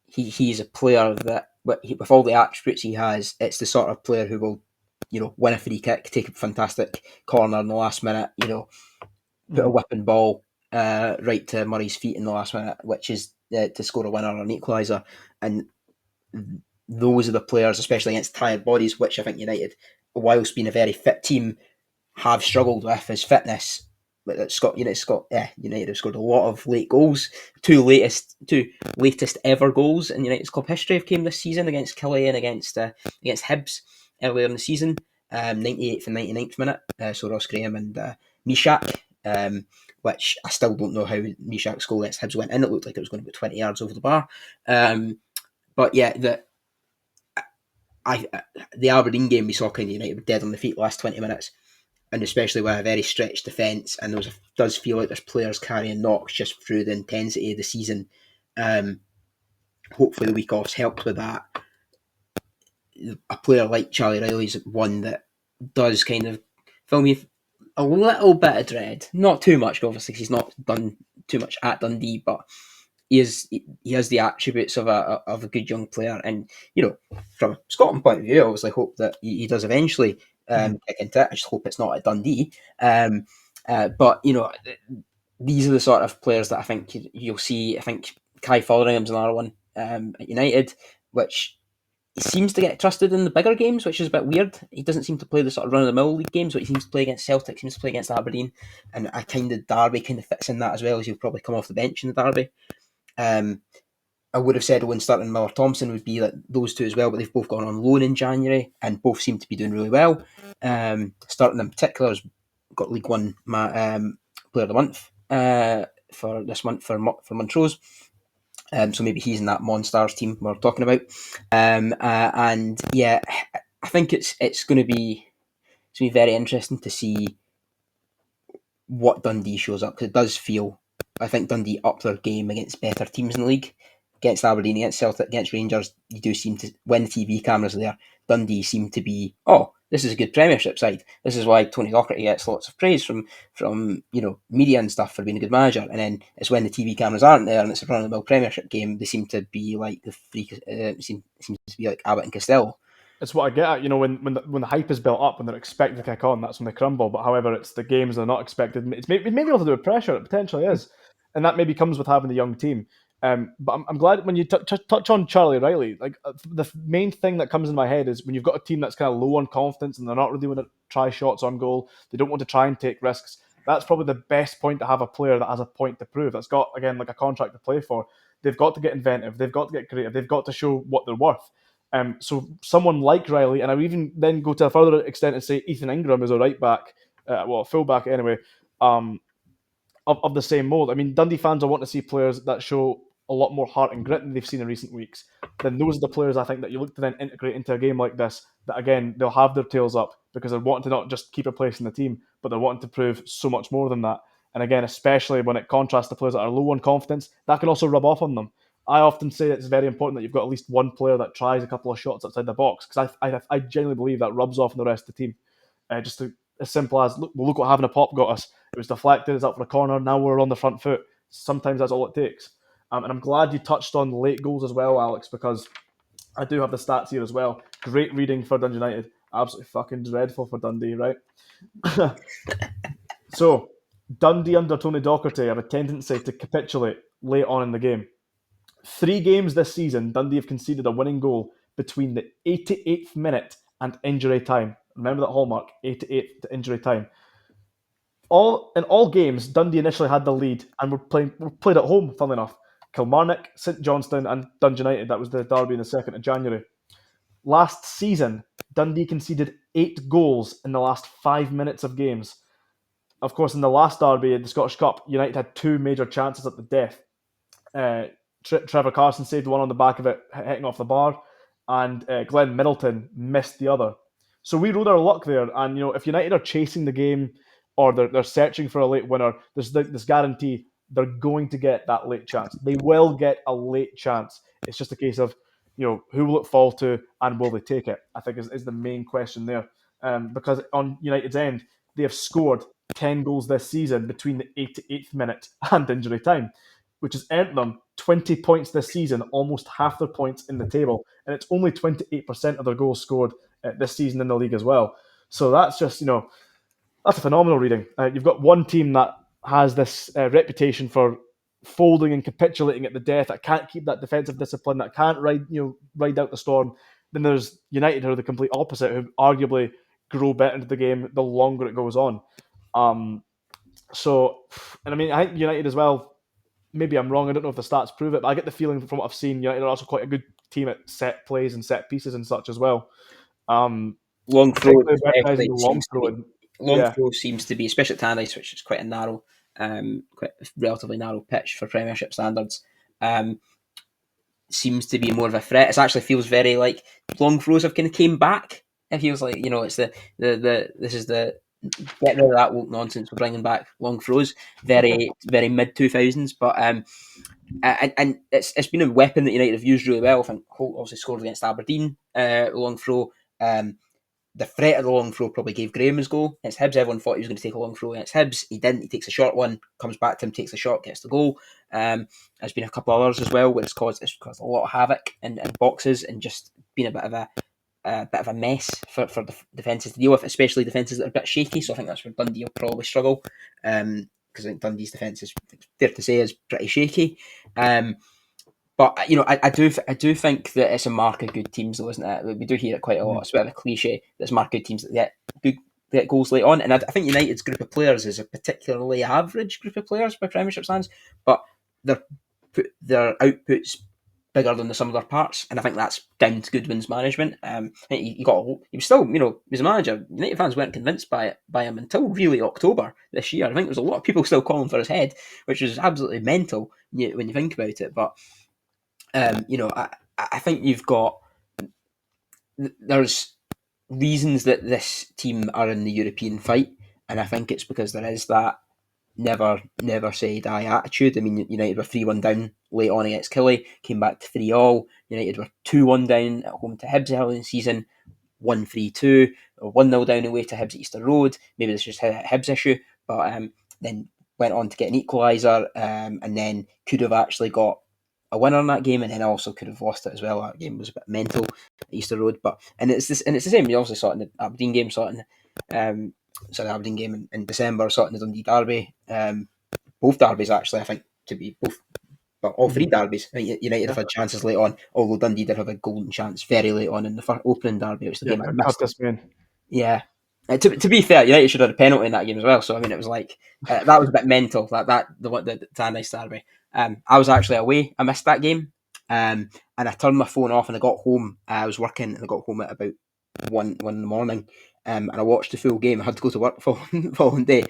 S2: he's a player that with all the attributes he has, it's the sort of player who will win a free kick, take a fantastic corner in the last minute, put a whipping ball right to Murray's feet in the last minute, which is to score a winner or an equaliser. And those are the players, especially against tired bodies, which I think United, whilst being a very fit team, have struggled with his fitness. But United have scored a lot of late goals. Two latest ever goals in United's club history have came this season against Killie and against Hibs earlier in the season. 98th and 99th minute. So Ross Graham and Mishak, which I still don't know how Mishak's goal against Hibs went in. It looked like it was going to be 20 yards over the bar. But yeah, the Aberdeen game we saw kind of United were dead on the feet last 20 minutes. and especially with a very stretched defence, and does feel like there's players carrying knocks just through the intensity of the season. Hopefully the week off's helped with that. A player like Charlie Riley's one that does kind of fill me a little bit of dread. Not too much, obviously, because he's not done too much at Dundee, but he has the attributes of a good young player. And, from a Scotland point of view, I obviously hope that he does eventually kick into it. I just hope it's not at Dundee. But, these are the sort of players that I think you'll see. I think Kai Fotheringham's another one at United, which he seems to get trusted in the bigger games, which is a bit weird. He doesn't seem to play the sort of run-of-the-mill league games, but he seems to play against Celtic, seems to play against Aberdeen, and I kind of Derby kind of fits in that as well, as he'll probably come off the bench in the Derby. I would have said Owen Sturt and Miller Thompson would be like those two as well, but they've both gone on loan in January and both seem to be doing really well. Starting in particular has got League One Player of the Month for this month for Montrose. So maybe he's in that Monstars team we're talking about. And yeah, I think it's going to be very interesting to see what Dundee shows up, because it does feel, I think Dundee up their game against better teams in the league. Against Aberdeen, against Celtic, against Rangers, you do seem to, when the TV cameras are there, Dundee seem to be, this is a good Premiership side. This is why Tony Docherty gets lots of praise from media and stuff for being a good manager. And then it's when the TV cameras aren't there and it's a run-of-the-mill Premiership game, they seem to be like the freak. Seems to be like Abbott and Costello.
S1: It's what I get at, when the hype is built up, when they're expected to kick on, that's when they crumble. But however, it's the games they're not expected. It's maybe able to do with pressure. It potentially is, and that maybe comes with having the young team. But I'm glad when you touch on Charlie Riley. Like the main thing that comes in my head is when you've got a team that's kind of low on confidence and they're not really want to try shots on goal. They don't want to try and take risks. That's probably the best point to have a player that has a point to prove. That's got, again, like a contract to play for. They've got to get inventive. They've got to get creative. They've got to show what they're worth. So someone like Riley, and I would even then go to a further extent and say Ethan Ingram is a right back, full back anyway, of the same mold. I mean, Dundee fans will want to see players that show a lot more heart and grit than they've seen in recent weeks. Then those are the players I think that you look to then integrate into a game like this, that again, they'll have their tails up because they're wanting to not just keep a place in the team, but they're wanting to prove so much more than that. And again, especially when it contrasts to players that are low on confidence, that can also rub off on them. I often say it's very important that you've got at least one player that tries a couple of shots outside the box, because I genuinely believe that rubs off on the rest of the team. As simple as, look what having a pop got us. It was deflected, it's up for a corner, now we're on the front foot. Sometimes that's all it takes. And I'm glad you touched on late goals as well, Alex, because I do have the stats here as well. Great reading for Dundee United. Absolutely fucking dreadful for Dundee, right? So, Dundee under Tony Docherty have a tendency to capitulate late on in the game. 3 games this season, Dundee have conceded a winning goal between the 88th minute and injury time. Remember that hallmark, 88th to injury time. In all games, Dundee initially had the lead and were played at home, funnily enough. Kilmarnock, St Johnstone and Dundee United. That was the derby on the 2nd of January. Last season, Dundee conceded 8 goals in the last 5 minutes of games. Of course, in the last derby, the Scottish Cup, United had 2 major chances at the death. Trevor Carson saved one on the back of it, hitting off the bar, and Glenn Middleton missed the other. So we rode our luck there, and if United are chasing the game or they're searching for a late winner, there's this guarantee they're going to get that late chance. They will get a late chance. It's just a case of who will it fall to and will they take it? I think is the main question there, because on United's end they have scored 10 goals this season between the 88th minute and injury time, which has earned them 20 points this season, almost half their points in the table. And it's only 28% of their goals scored this season in the league as well. So that's just, that's a phenomenal reading. You've got one team that has this reputation for folding and capitulating at the death, that can't keep that defensive discipline, that can't ride out the storm. Then there's United, who are the complete opposite, who arguably grow better into the game the longer it goes on. I think United as well, maybe I'm wrong, I don't know if the stats prove it, but I get the feeling from what I've seen, United are also quite a good team at set plays and set pieces and such as well.
S2: Long throw,
S1: recognizing the long
S2: throw seems to be, especially at Tannadice, which is quite a narrow, quite a relatively narrow pitch for Premiership standards. Seems to be more of a threat. It actually feels very like long throws have kind of came back. It feels like it's this is the get rid of that woke nonsense. We're bringing back long throws, very mid 2000s. But and it's been a weapon that United have used really well. I think Holt obviously scored against Aberdeen, long throw. The threat of the long throw probably gave Graham his goal. Against Hibs, everyone thought he was going to take a long throw against Hibs. He didn't. He takes a short one, comes back to him, takes a shot, gets the goal. There's been a couple of others as well where it's caused a lot of havoc in boxes and just been a bit of a mess for the defences to deal with, especially defences that are a bit shaky. So I think that's where Dundee will probably struggle, because I think Dundee's defence is fair to say is pretty shaky. But I do think that it's a mark of good teams, though, isn't it? We do hear it quite a lot. It's a bit of a cliche. That's a mark of good teams that get goals late on, and I think United's group of players is a particularly average group of players by Premiership standards, but their outputs bigger than the sum of their parts, and I think that's down to Goodwin's management. I think he was still, he was a manager. United fans weren't convinced by him until really October this year. I think there was a lot of people still calling for his head, which is absolutely mental when you think about it. But I think there's reasons that this team are in the European fight, and I think it's because there is that never say die attitude. I mean, United were 3-1 down late on against Killie, came back to 3-all. United were 2-1 down at home to Hibs early in the season, 1-3-2, or 1-0 down away to Hibs at Easter Road. Maybe it's just a Hibs issue, but then went on to get an equaliser, and then could have actually got a winner in that game, and then also could have lost it as well. That game was a bit mental at Easter Road, and it's the same. You obviously saw it in the Aberdeen game, saw it in the Aberdeen game in December, saw it in the Dundee derby. Both derbies actually, I think, to be both, but all three derbies. I think United have had chances late on, although Dundee did have a golden chance very late on in the first opening derby, which the game I missed. Yeah. To be fair, United should have had a penalty in that game as well. So I mean, it was like that was a bit mental. The Tannadice derby. I was actually away. I missed that game, and I turned my phone off and I got home. I was working and I got home at about one in the morning, and I watched the full game. I had to go to work for following day,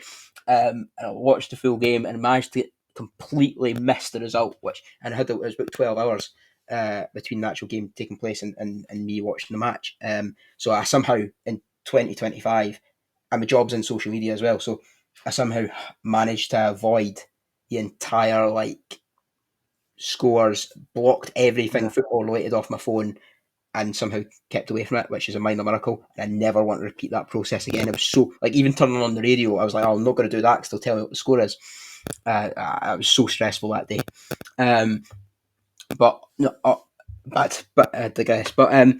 S2: and I watched the full game and managed to completely miss the result. It was about 12 hours between the actual game taking place and me watching the match. So I somehow in 2025, and my job's in social media as well, so I somehow managed to avoid the entire scores, blocked everything football related off my phone, and somehow kept away from it, which is a minor miracle. And I never want to repeat that process again. It was so even turning on the radio, I was like, oh, I'm not going to do that because they'll tell me what the score is. It was so stressful that day. But no, but I digress. But I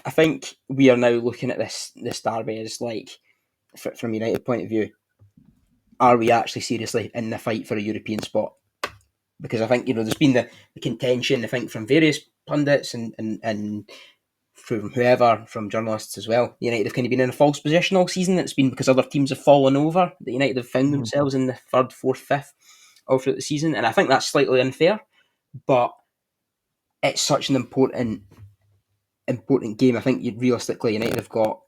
S2: think we are now looking at this derby as from a United point of view, are we actually seriously in the fight for a European spot? Because I think there's been the contention, I think, from various pundits and from whoever, from journalists as well. United have kind of been in a false position all season. It's been because other teams have fallen over that United have found themselves in the third, fourth, fifth all throughout the season, and I think that's slightly unfair. But it's such an important game. I think realistically, United have got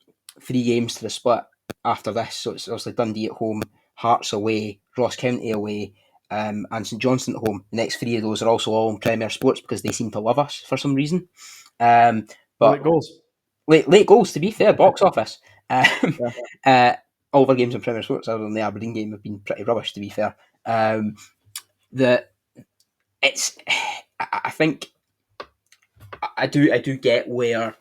S2: 3 games to the split after this. So it's obviously Dundee at home, Hearts away, Ross County away, and St Johnstone at home. The next 3 of those are also all in Premier Sports because they seem to love us for some reason. But late goals, to be fair, box office. All of our games in Premier Sports, other than the Aberdeen game, have been pretty rubbish, to be fair. I think I do get where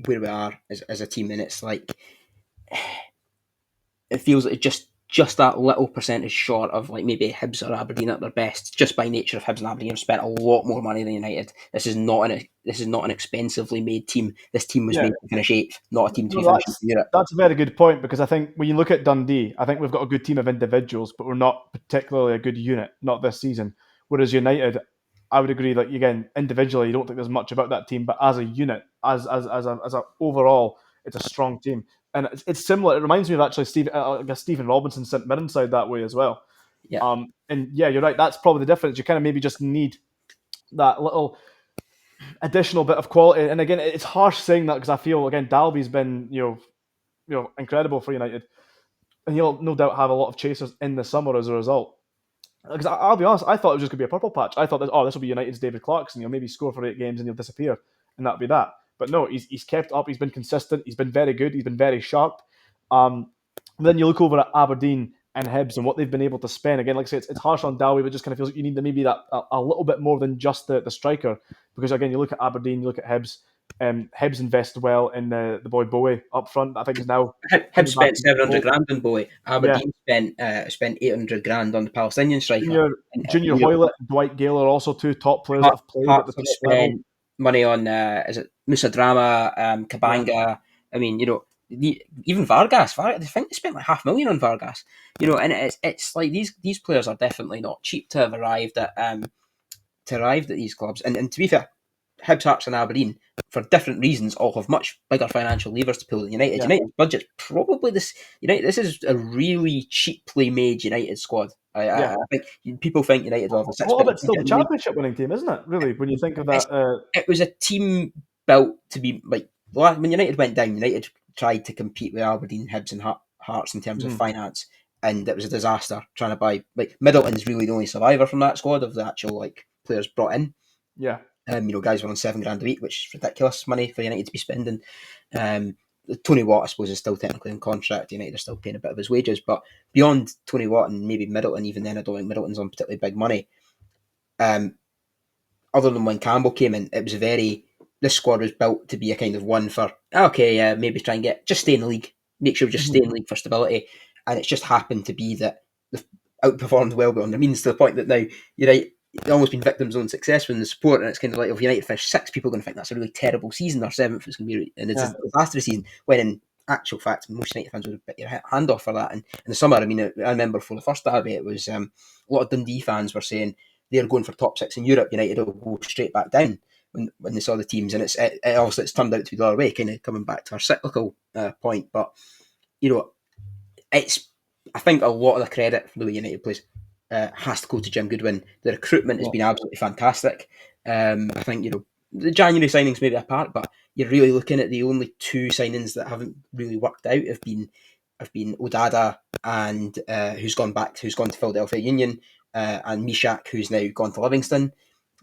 S2: we are as a team, and it's like it feels like just that little percentage short of maybe Hibs or Aberdeen at their best, just by nature of Hibs and Aberdeen have spent a lot more money than United. This is not an expensively made team. This team was made to finish 8th, not a team to be finishing in Europe.
S1: That's a very good point, because I think when you look at Dundee, I think we've got a good team of individuals, but we're not particularly a good unit, not this season. Whereas United, I would agree that again, individually, you don't think there's much about that team, but as a unit, as a overall, it's a strong team. And it's similar. It reminds me of actually Stephen Robinson St Mirren side that way as well.
S2: Yeah.
S1: And yeah, you're right. That's probably the difference. You kind of maybe just need that little additional bit of quality. And again, it's harsh saying that because I feel again Dalby's been incredible for United, and he'll no doubt have a lot of chasers in the summer as a result. Because I'll be honest, I thought it was just going to be a purple patch. I thought this will be United's David Clarkson. He'll maybe score for 8 games and he'll disappear, and that'll be that. But no, he's kept up. He's been consistent. He's been very good. He's been very sharp. Then you look over at Aberdeen and Hibs and what they've been able to spend. Again, like I say, it's harsh on Dowie, but just kind of feels like you need maybe that a little bit more than just the striker. Because again, you look at Aberdeen, you look at Hibs. Hibs invested well in the boy Bowie up front. I think is now
S2: Hibs
S1: coming back
S2: spent
S1: into
S2: 700
S1: fold.
S2: grand on Bowie.
S1: Yeah,
S2: Aberdeen spent 800 grand on the Palestinian striker.
S1: Junior
S2: And,
S1: Junior Hoylett, and Dwight Gale are also two top players that have played at the
S2: Hearts have
S1: top level.
S2: spent money on is it Musa Drama,
S1: Yeah,
S2: Kabanga. I mean, even Vargas. I think they spent like $500,000 on Vargas. And it's like these players are definitely not cheap to have arrived at these clubs. And to be fair, Hibs, Hearts, and Aberdeen, for different reasons, all have much bigger financial levers to pull than United.
S1: yeah,
S2: United's budget's probably this. This is a really cheaply made United squad.
S1: yeah.
S2: I think people think United will have a
S1: A
S2: six
S1: lot of
S2: billion
S1: it's still
S2: budget
S1: the
S2: in the league.
S1: championship winning team, isn't it? Really, when you think of
S2: It's,
S1: that.
S2: it was a team built to be like when United went down. United tried to compete with Aberdeen, Hibs, and Hearts in terms of
S1: Mhm.
S2: finance, and it was a disaster trying to buy. Like Middleton's really the only survivor from that squad of the actual players brought in.
S1: Yeah,
S2: Guys were on $7,000 a week, which is ridiculous money for United to be spending. Tony Watt, I suppose, is still technically in contract. United are still paying a bit of his wages, but beyond Tony Watt and maybe Middleton, even then, I don't think Middleton's on particularly big money. Other than when Campbell came in, it was this squad was built to be a kind of one for maybe try and just stay in the league, make sure we just
S1: Mhm.
S2: stay in the league for stability, and it's just happened to be that they've outperformed well beyond their means to the point that now United almost been victims of own success when the support, and it's kind of like if United finish sixth, people are going to think that's a really terrible season, or seventh is going to be and it's
S1: Yeah.
S2: a disastrous season. When in actual fact, most United fans would have bit your hand off for that. And in the summer, I mean, I remember for the first derby, it was a lot of Dundee fans were saying they're going for top six in Europe. United will go straight back down when they saw the teams, and obviously it's turned out to be the other way, kind of coming back to our cyclical point. But it's I think a lot of the credit for the way United plays has to go to Jim Goodwin. The recruitment has been absolutely fantastic. I think the January signings maybe apart, but you're really looking at the only two signings that haven't really worked out have been Odada and who's gone to Philadelphia Union, and Mishak, who's now gone to Livingston.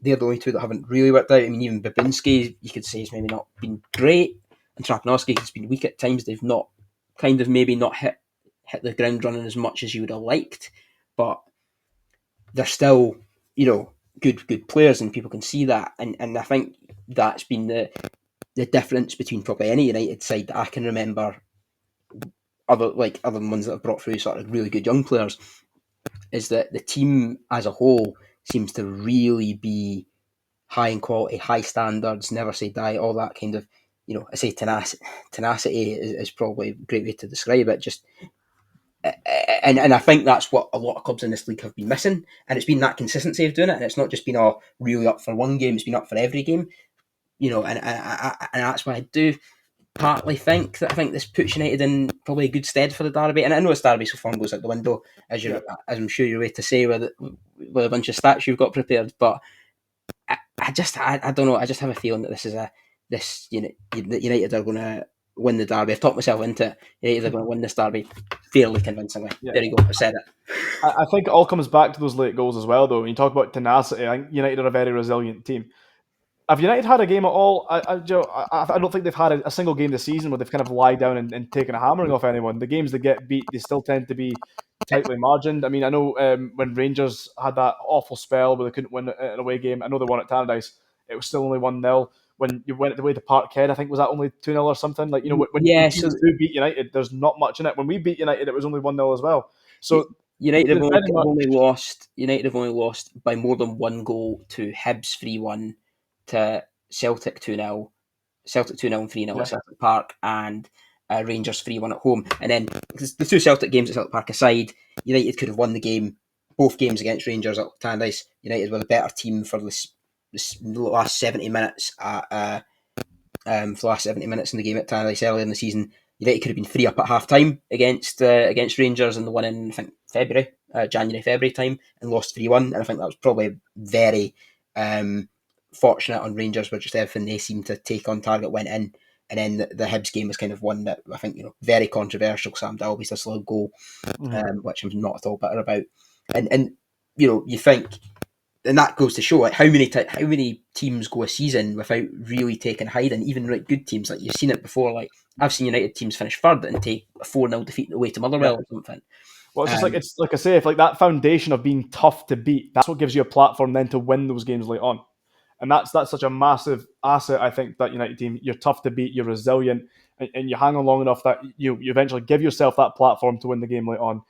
S2: They're the only two that haven't really worked out. I mean, even Babinski, you could say, has maybe not been great, and Trapanowski has been weak at times. They've not maybe not hit the ground running as much as you would have liked, but they're still, good players, and people can see that. And I think that's been the difference between probably any United side that I can remember, other than ones that have brought through sort of really good young players, is that the team as a whole seems to really be high in quality, high standards, never say die, all that kind of, I say tenacity is probably a great way to describe it. Just and I think that's what a lot of clubs in this league have been missing, and it's been that consistency of doing it, and it's not just been really up for one game; it's been up for every game, and that's why I do partly think that I think this puts United in probably a good stead for the derby. And I know this derby so far goes out the window, as I'm sure you're ready to say with a bunch of stats you've got prepared, but I don't know. I just have a feeling that United are going to win the derby. I've talked myself into it. United are going to win this derby fairly convincingly.
S1: Yeah.
S2: There you go. I said it.
S1: I think it all comes back to those late goals as well, though. When you talk about tenacity, I think United are a very resilient team. Have United had a game at all? I don't think they've had a single game this season where they've kind of lied down and taken a hammering off anyone. The games that get beat, they still tend to be tightly margined. I mean, I know when Rangers had that awful spell where they couldn't win an away game, I know they won at Tannadice. It was still only 1-0. When you went away to Parkhead, I think was that only 2-0 or something? Like, when
S2: Yeah. So
S1: teams do beat United, there's not much in it. When we beat United, it was only 1-0 as well. So
S2: United have
S1: very much,
S2: only lost. United have only lost by more than one goal to Hibs 3-1, to Celtic 2-0, Celtic 2-0 and 3-0
S1: yeah,
S2: at Celtic Park, and Rangers 3-1 at home. And then the two Celtic games at Celtic Park aside, United could have won both games against Rangers at Tannadice. United were the better team for this last 70 minutes for the last 70 minutes in the game at Tannadice earlier in the season. United could have been 3 up at half time against Rangers in the one in, I think, January, February time, and lost 3-1. And I think that was probably very fortunate on Rangers, where just everything they seemed to take on target went in. And then the Hibs game was kind of one that I think, very controversial. Sam Dalby's a slow goal, which I'm not at all bitter about. And you think and that goes to show like how many teams go a season without really taking a hiding, even like good teams. Like you've seen it before. Like I've seen United teams finish third and take a 4-0 defeat away to
S1: Yeah.
S2: Motherwell or something.
S1: Well, it's like I say, if like that foundation of being tough to beat, that's what gives you a platform then to win those games later on. And that's such a massive asset, I think, that United team. You're tough to beat, you're resilient, and you hang on long enough that you eventually give yourself that platform to win the game later on.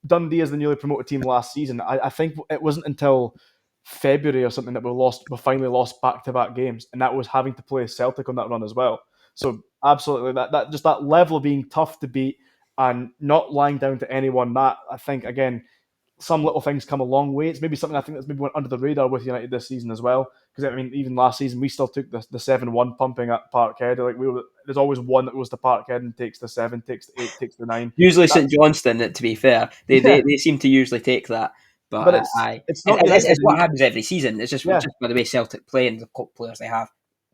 S1: Dundee as the newly promoted team last season, I think it wasn't until February or something that we finally lost back-to-back games, and that was having to play Celtic on that run as well. So absolutely, that just that level of being tough to beat and not lying down to anyone. That I think again, some little things come a long way. It's maybe something I think that's maybe went under the radar with United this season as well. Because I mean, even last season we still took the 7-1 pumping at Parkhead. Like there's always one that goes to Parkhead and takes the 7, takes the 8, takes the 9.
S2: Usually St
S1: That's
S2: Johnstone. To be fair, they,
S1: yeah,
S2: they, they seem to usually take that. But
S1: but it's not United.
S2: it's what happens every season. It's just
S1: Yeah,
S2: by the way Celtic play and the players they have.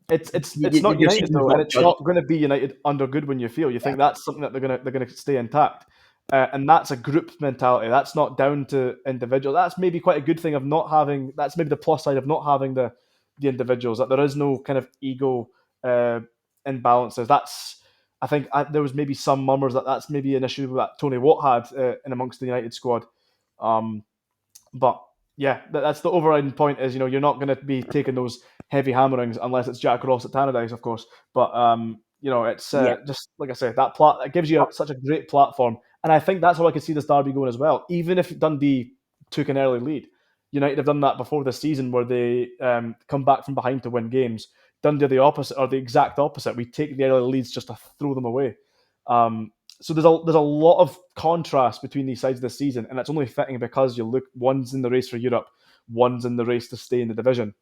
S1: it's not
S2: Your
S1: United
S2: season's
S1: though, and
S2: not
S1: it's
S2: judged.
S1: not going to be United under good when you feel. You
S2: Yeah,
S1: think that's something that they're gonna stay intact, and that's a group mentality. That's not down to individuals. That's maybe quite a good thing of not having. That's maybe the plus side of not having the individuals. That there is no kind of ego imbalances. That's I think there was maybe some murmurs that that's maybe an issue that Tony Watt had in amongst the United squad. Um, but yeah, that's the overriding point is, you're not going to be taking those heavy hammerings unless it's Jack Ross at Tannadice, of course. But, it's
S2: yeah,
S1: just, like I said, that gives you such a great platform. And I think that's how I could see this derby going as well. Even if Dundee took an early lead, United have done that before this season where they come back from behind to win games. Dundee are the opposite, or the exact opposite. We take the early leads just to throw them away. So there's a lot of contrast between these sides this season, and it's only fitting because you look one's in the race for Europe, one's in the race to stay in the division.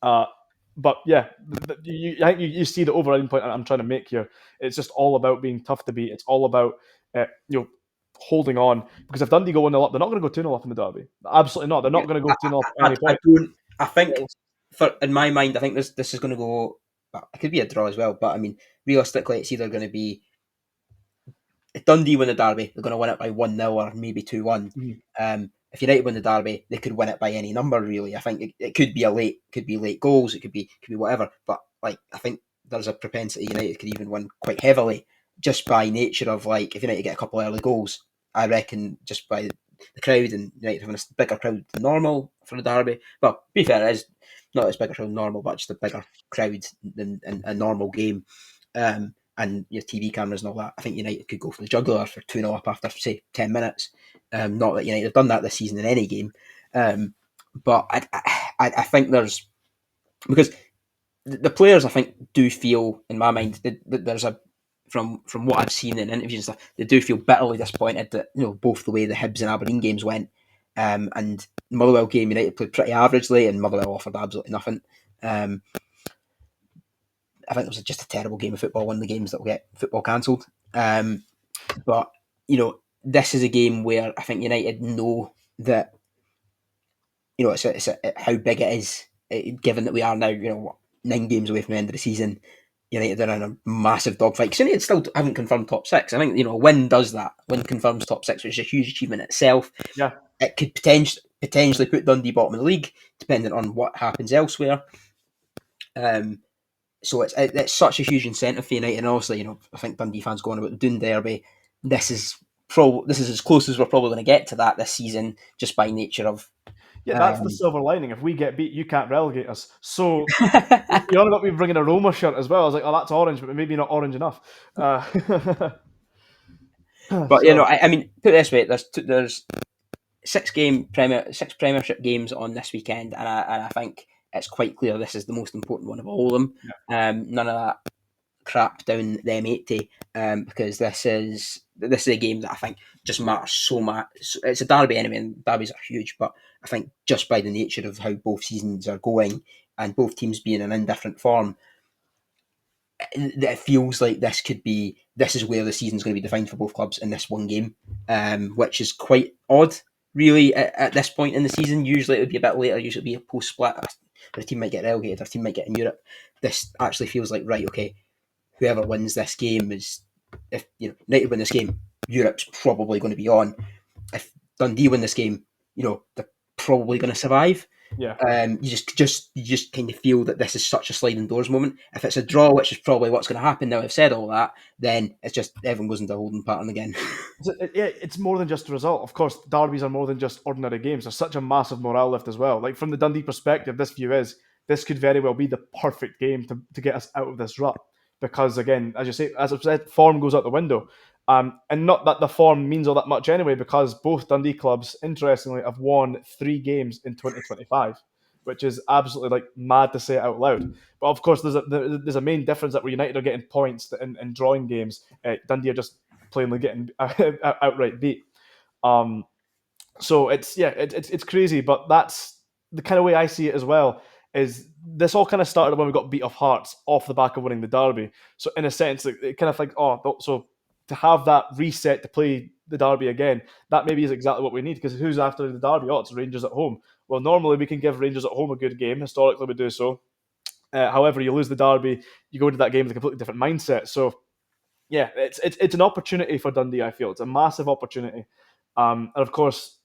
S1: Uh, but yeah, I think you see the overriding point I'm trying to make here. It's just all about being tough to beat. It's all about holding on, because if Dundee go 1-0 up, they're not going to go 2-0 up in the derby. Absolutely not. They're not
S2: yeah.
S1: going to go 2-0 up at
S2: I,
S1: any
S2: I
S1: point.
S2: don't. I think for in my mind, I think this is going to go. Well, it could be a draw as well, but I mean, realistically, it's either going to be if Dundee win the derby, they're going to win it by 1-0 or maybe 2-1.
S1: Mhm.
S2: If United win the derby, they could win it by any number. Really, I think it could be late goals. It could be whatever. But like, I think there's a propensity United could even win quite heavily just by nature of like if United get a couple of early goals. I reckon just by the crowd and United having a bigger crowd than normal for the derby. Well, to be fair, it is not as big a crowd than normal, but just a bigger crowd than a normal game. And your TV cameras and all that. I think United could go for the jugular for 2-0 up after, say, 10 minutes. Not that United have done that this season in any game. But I think there's... Because the players, I think, do feel, in my mind, that there's a... From what I've seen in interviews and stuff, they do feel bitterly disappointed that, both the way the Hibs and Aberdeen games went. And Motherwell game, United played pretty averagely and Motherwell offered absolutely nothing. I think it was just a terrible game of football, one of the games that will get football cancelled. But, this is a game where I think United know that, it's how big it is, given that we are now, 9 games away from the end of the season. United are in a massive dogfight. Because United still haven't confirmed top 6. I think, a win does that. Win confirms top 6, which is a huge achievement itself.
S1: Yeah,
S2: It could potentially put Dundee bottom of the league, depending on what happens elsewhere. So it's such a huge incentive for United, and obviously, I think Dundee fans going about the Dundee derby. This is as close as we're probably going to get to that this season, just by nature of.
S1: yeah, that's the
S2: Um,
S1: silver lining. If we get beat, you can't relegate us. So you only got me bringing a Roma shirt as well. I was like, oh, that's orange, but maybe not orange enough.
S2: but
S1: So
S2: I mean, put it this way: there's 6 Premiership games on this weekend, and I think it's quite clear this is the most important one of all of them. None of that crap down the M80, because this is a game that I think just matters so much. It's a derby anyway, and derbies are huge, but I think just by the nature of how both seasons are going and both teams being in indifferent form, it feels like this is where the season's going to be defined for both clubs in this one game, which is quite odd, really, at this point in the season. Usually it would be a bit later, usually it would be a post-split, or a team might get relegated, or a team might get in Europe. This actually feels like, right, okay, whoever wins this game if United win this game, Europe's probably going to be on. If Dundee win this game, they're probably going to survive.
S1: Yeah.
S2: You just kind of feel that this is such a sliding doors moment. If it's a draw, which is probably what's going to happen now, I've said all that, then it's just everyone goes into a holding pattern again.
S1: It's more than just a result. Of course, derbies are more than just ordinary games. There's such a massive morale lift as well. Like from the Dundee perspective, this view is this could very well be the perfect game to get us out of this rut. Because again, as you say, as I've said, form goes out the window. And not that the form means all that much anyway, because both Dundee clubs, interestingly, have won 3 games in 2025, which is absolutely like mad to say it out loud. But of course, there's a main difference that where United are getting points in drawing games. Dundee are just plainly getting outright beat. Um, so it's crazy, but that's the kind of way I see it as well. Is this all kind of started when we got beat off Hearts off the back of winning the derby? So in a sense, it kind of like so to have that reset to play the derby again, that maybe is exactly what we need because who's after the derby? Oh, it's Rangers at home. Well, normally we can give Rangers at home a good game. Historically, we do so. However, you lose the derby, you go into that game with a completely different mindset. So yeah, it's an opportunity for Dundee. I feel it's a massive opportunity, and of course,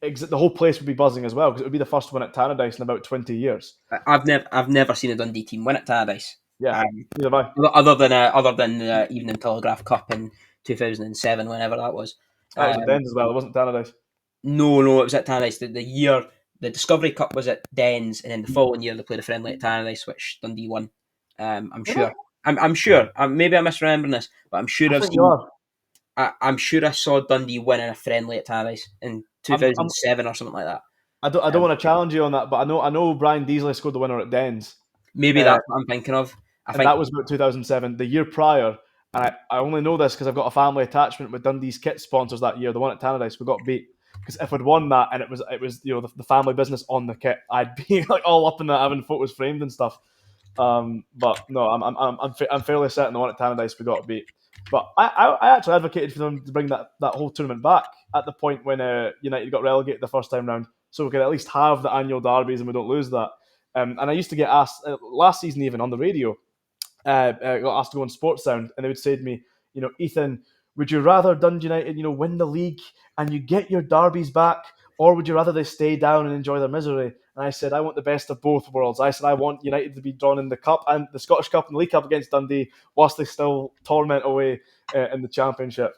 S1: the whole place would be buzzing as well because it would be the first one at Tannadice in about 20 years.
S2: I've never seen a Dundee team win at Tannadice.
S1: Yeah,
S2: Um,
S1: neither have I.
S2: other than the Evening Telegraph Cup in 2007, whenever that was.
S1: That was at
S2: Um,
S1: Dens as well. It wasn't Tannadice.
S2: no, it was at Tannadice. The year the Discovery Cup was at Dens, and then the following year they played a friendly at Tannadice, which Dundee won. I'm
S1: Did it?
S2: sure. I'm sure. Maybe I'm misremembering this, but I'm sure
S1: I
S2: I've
S1: think you
S2: seen.
S1: are.
S2: I'm sure I saw Dundee win in a friendly at Tannadice in
S1: I'm
S2: 2007 or something like that.
S1: I don't
S2: Um,
S1: want to challenge you on that, but I know Brian Deasley scored the winner at Dens.
S2: Maybe
S1: Uh,
S2: that's what I'm thinking of. I
S1: and
S2: think.
S1: that was about 2007, the year prior. And I only know this because I've got a family attachment with Dundee's kit sponsors that year. The one at Tannadice, we got beat because if we'd won that and it was the family business on the kit, I'd be like all up in that having photos framed and stuff. But no, I'm fairly certain the one at Tannadice we got beat. But I actually advocated for them to bring that whole tournament back at the point when United got relegated the first time round, so we could at least have the annual derbies and we don't lose that. And I used to get asked last season even on the radio got asked to go on Sports Sound, and they would say to me, Ethan, would you rather Dundee United, win the league and you get your derbies back, or would you rather they stay down and enjoy their misery? And I said, I want the best of both worlds. I said, I want United to be drawn in the Cup and the Scottish Cup and the League Cup against Dundee, whilst they still torment away in the Championship.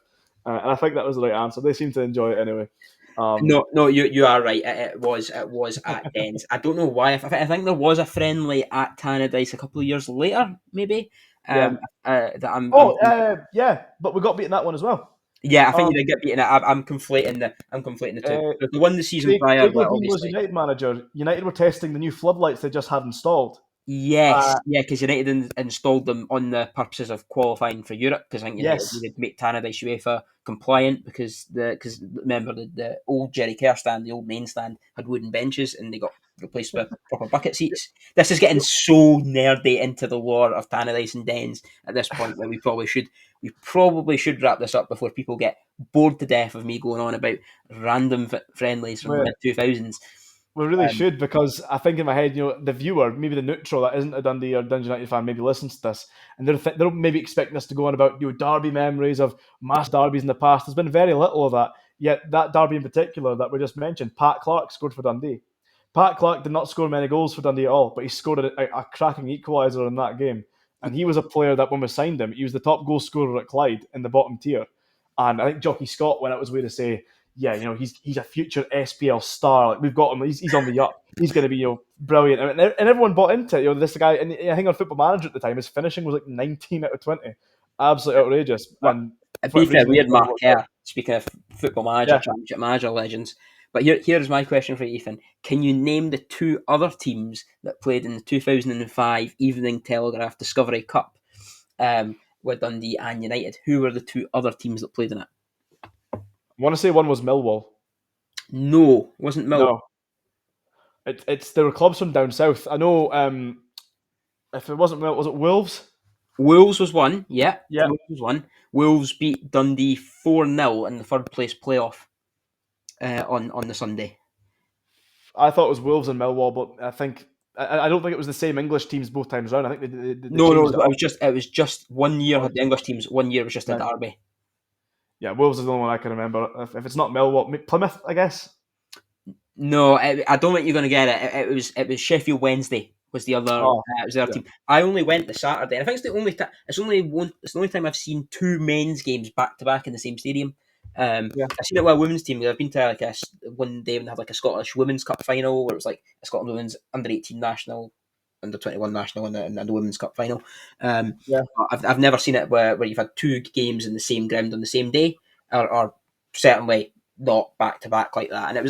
S1: And I think that was the right answer. They seem to enjoy it anyway.
S2: No, you are right. It was at Dens. I don't know why. I think there was a friendly at Tannadice a couple of years later, maybe.
S1: Yeah.
S2: That I'm
S1: Oh, yeah, but we got beaten that one as well.
S2: Yeah, I think
S1: Um,
S2: you did get beaten. I'm conflating the two.
S1: uh,
S2: The one the season prior,
S1: Craig
S2: well,
S1: Levein was
S2: obviously.
S1: United manager. United were testing the new floodlights they just had installed.
S2: Yes,
S1: Uh,
S2: yeah, because United installed them on the purposes of qualifying for Europe. Because I think United
S1: yes,
S2: needed to make Tannadice UEFA compliant because remember the old Jerry Kerr stand, the old main stand had wooden benches and they got replaced with proper bucket seats. This is getting so nerdy into the lore of Tannadice and Dens at this point that we probably should wrap this up before people get bored to death of me going on about random friendlies from the
S1: we,
S2: mid 2000s.
S1: we really
S2: Um,
S1: should because I think in my head, the viewer, maybe the neutral that isn't a Dundee or Dundee United fan, maybe listens to this and they're maybe expecting us to go on about derby memories of mass derbies in the past. There's been very little of that. Yet that derby in particular that we just mentioned, Pat Clark scored for Dundee. Pat Clark did not score many goals for Dundee at all, but he scored a cracking equaliser in that game. And he was a player that when we signed him, he was the top goal scorer at Clyde in the bottom tier. And I think Jockey Scott went out his way to say, yeah, he's a future SPL star. Like we've got him. He's on the up. He's going to be brilliant. And everyone bought into it. This guy, and I think on Football Manager at the time, his finishing was like 19 out of 20. Absolutely outrageous.
S2: but
S1: And
S2: to
S1: for
S2: be
S1: whatever
S2: fair,
S1: reason,
S2: we
S1: he's
S2: had
S1: never
S2: Mark
S1: worked out.
S2: Kerr. Speaking of football manager,
S1: Yeah.
S2: championship manager legends. But here's my question for you, Ethan. Can you name the two other teams that played in the 2005 Evening Telegraph Discovery Cup with Dundee and United? Who were the two other teams that played in it?
S1: I want to say one was Millwall.
S2: No, it wasn't Mill.
S1: No, it's there were clubs from down south. I know. If it wasn't Millwall, was it Wolves?
S2: Wolves was one. Yeah,
S1: Yeah,
S2: Wolves was one. Wolves beat Dundee 4-0 in the third place playoff on the Sunday.
S1: I thought it was Wolves and Millwall, but I don't think it was the same English teams both times round. I think they
S2: No,
S1: changed
S2: it
S1: it up.
S2: was just 1 year
S1: One
S2: had the English teams. 1 year was just a
S1: right.
S2: derby.
S1: Yeah, Wolves is the only one I can remember. If it's not Millwall, Plymouth, I guess.
S2: No, I don't think you're going to get it. It was Sheffield Wednesday was the other
S1: Oh,
S2: it was the other
S1: yeah,
S2: team. I only went the Saturday, and I think it's the only time. It's the only time I've seen two men's games back to back in the same stadium.
S1: yeah,
S2: I've seen it with a women's team. I've been to like one day when they had like a Scottish Women's Cup final where it was like a Scotland Women's under 18 national, under 21 national, and the Women's Cup final.
S1: yeah.
S2: I've never seen it where you've had two games in the same ground on the same day, or certainly not back to back like that. And it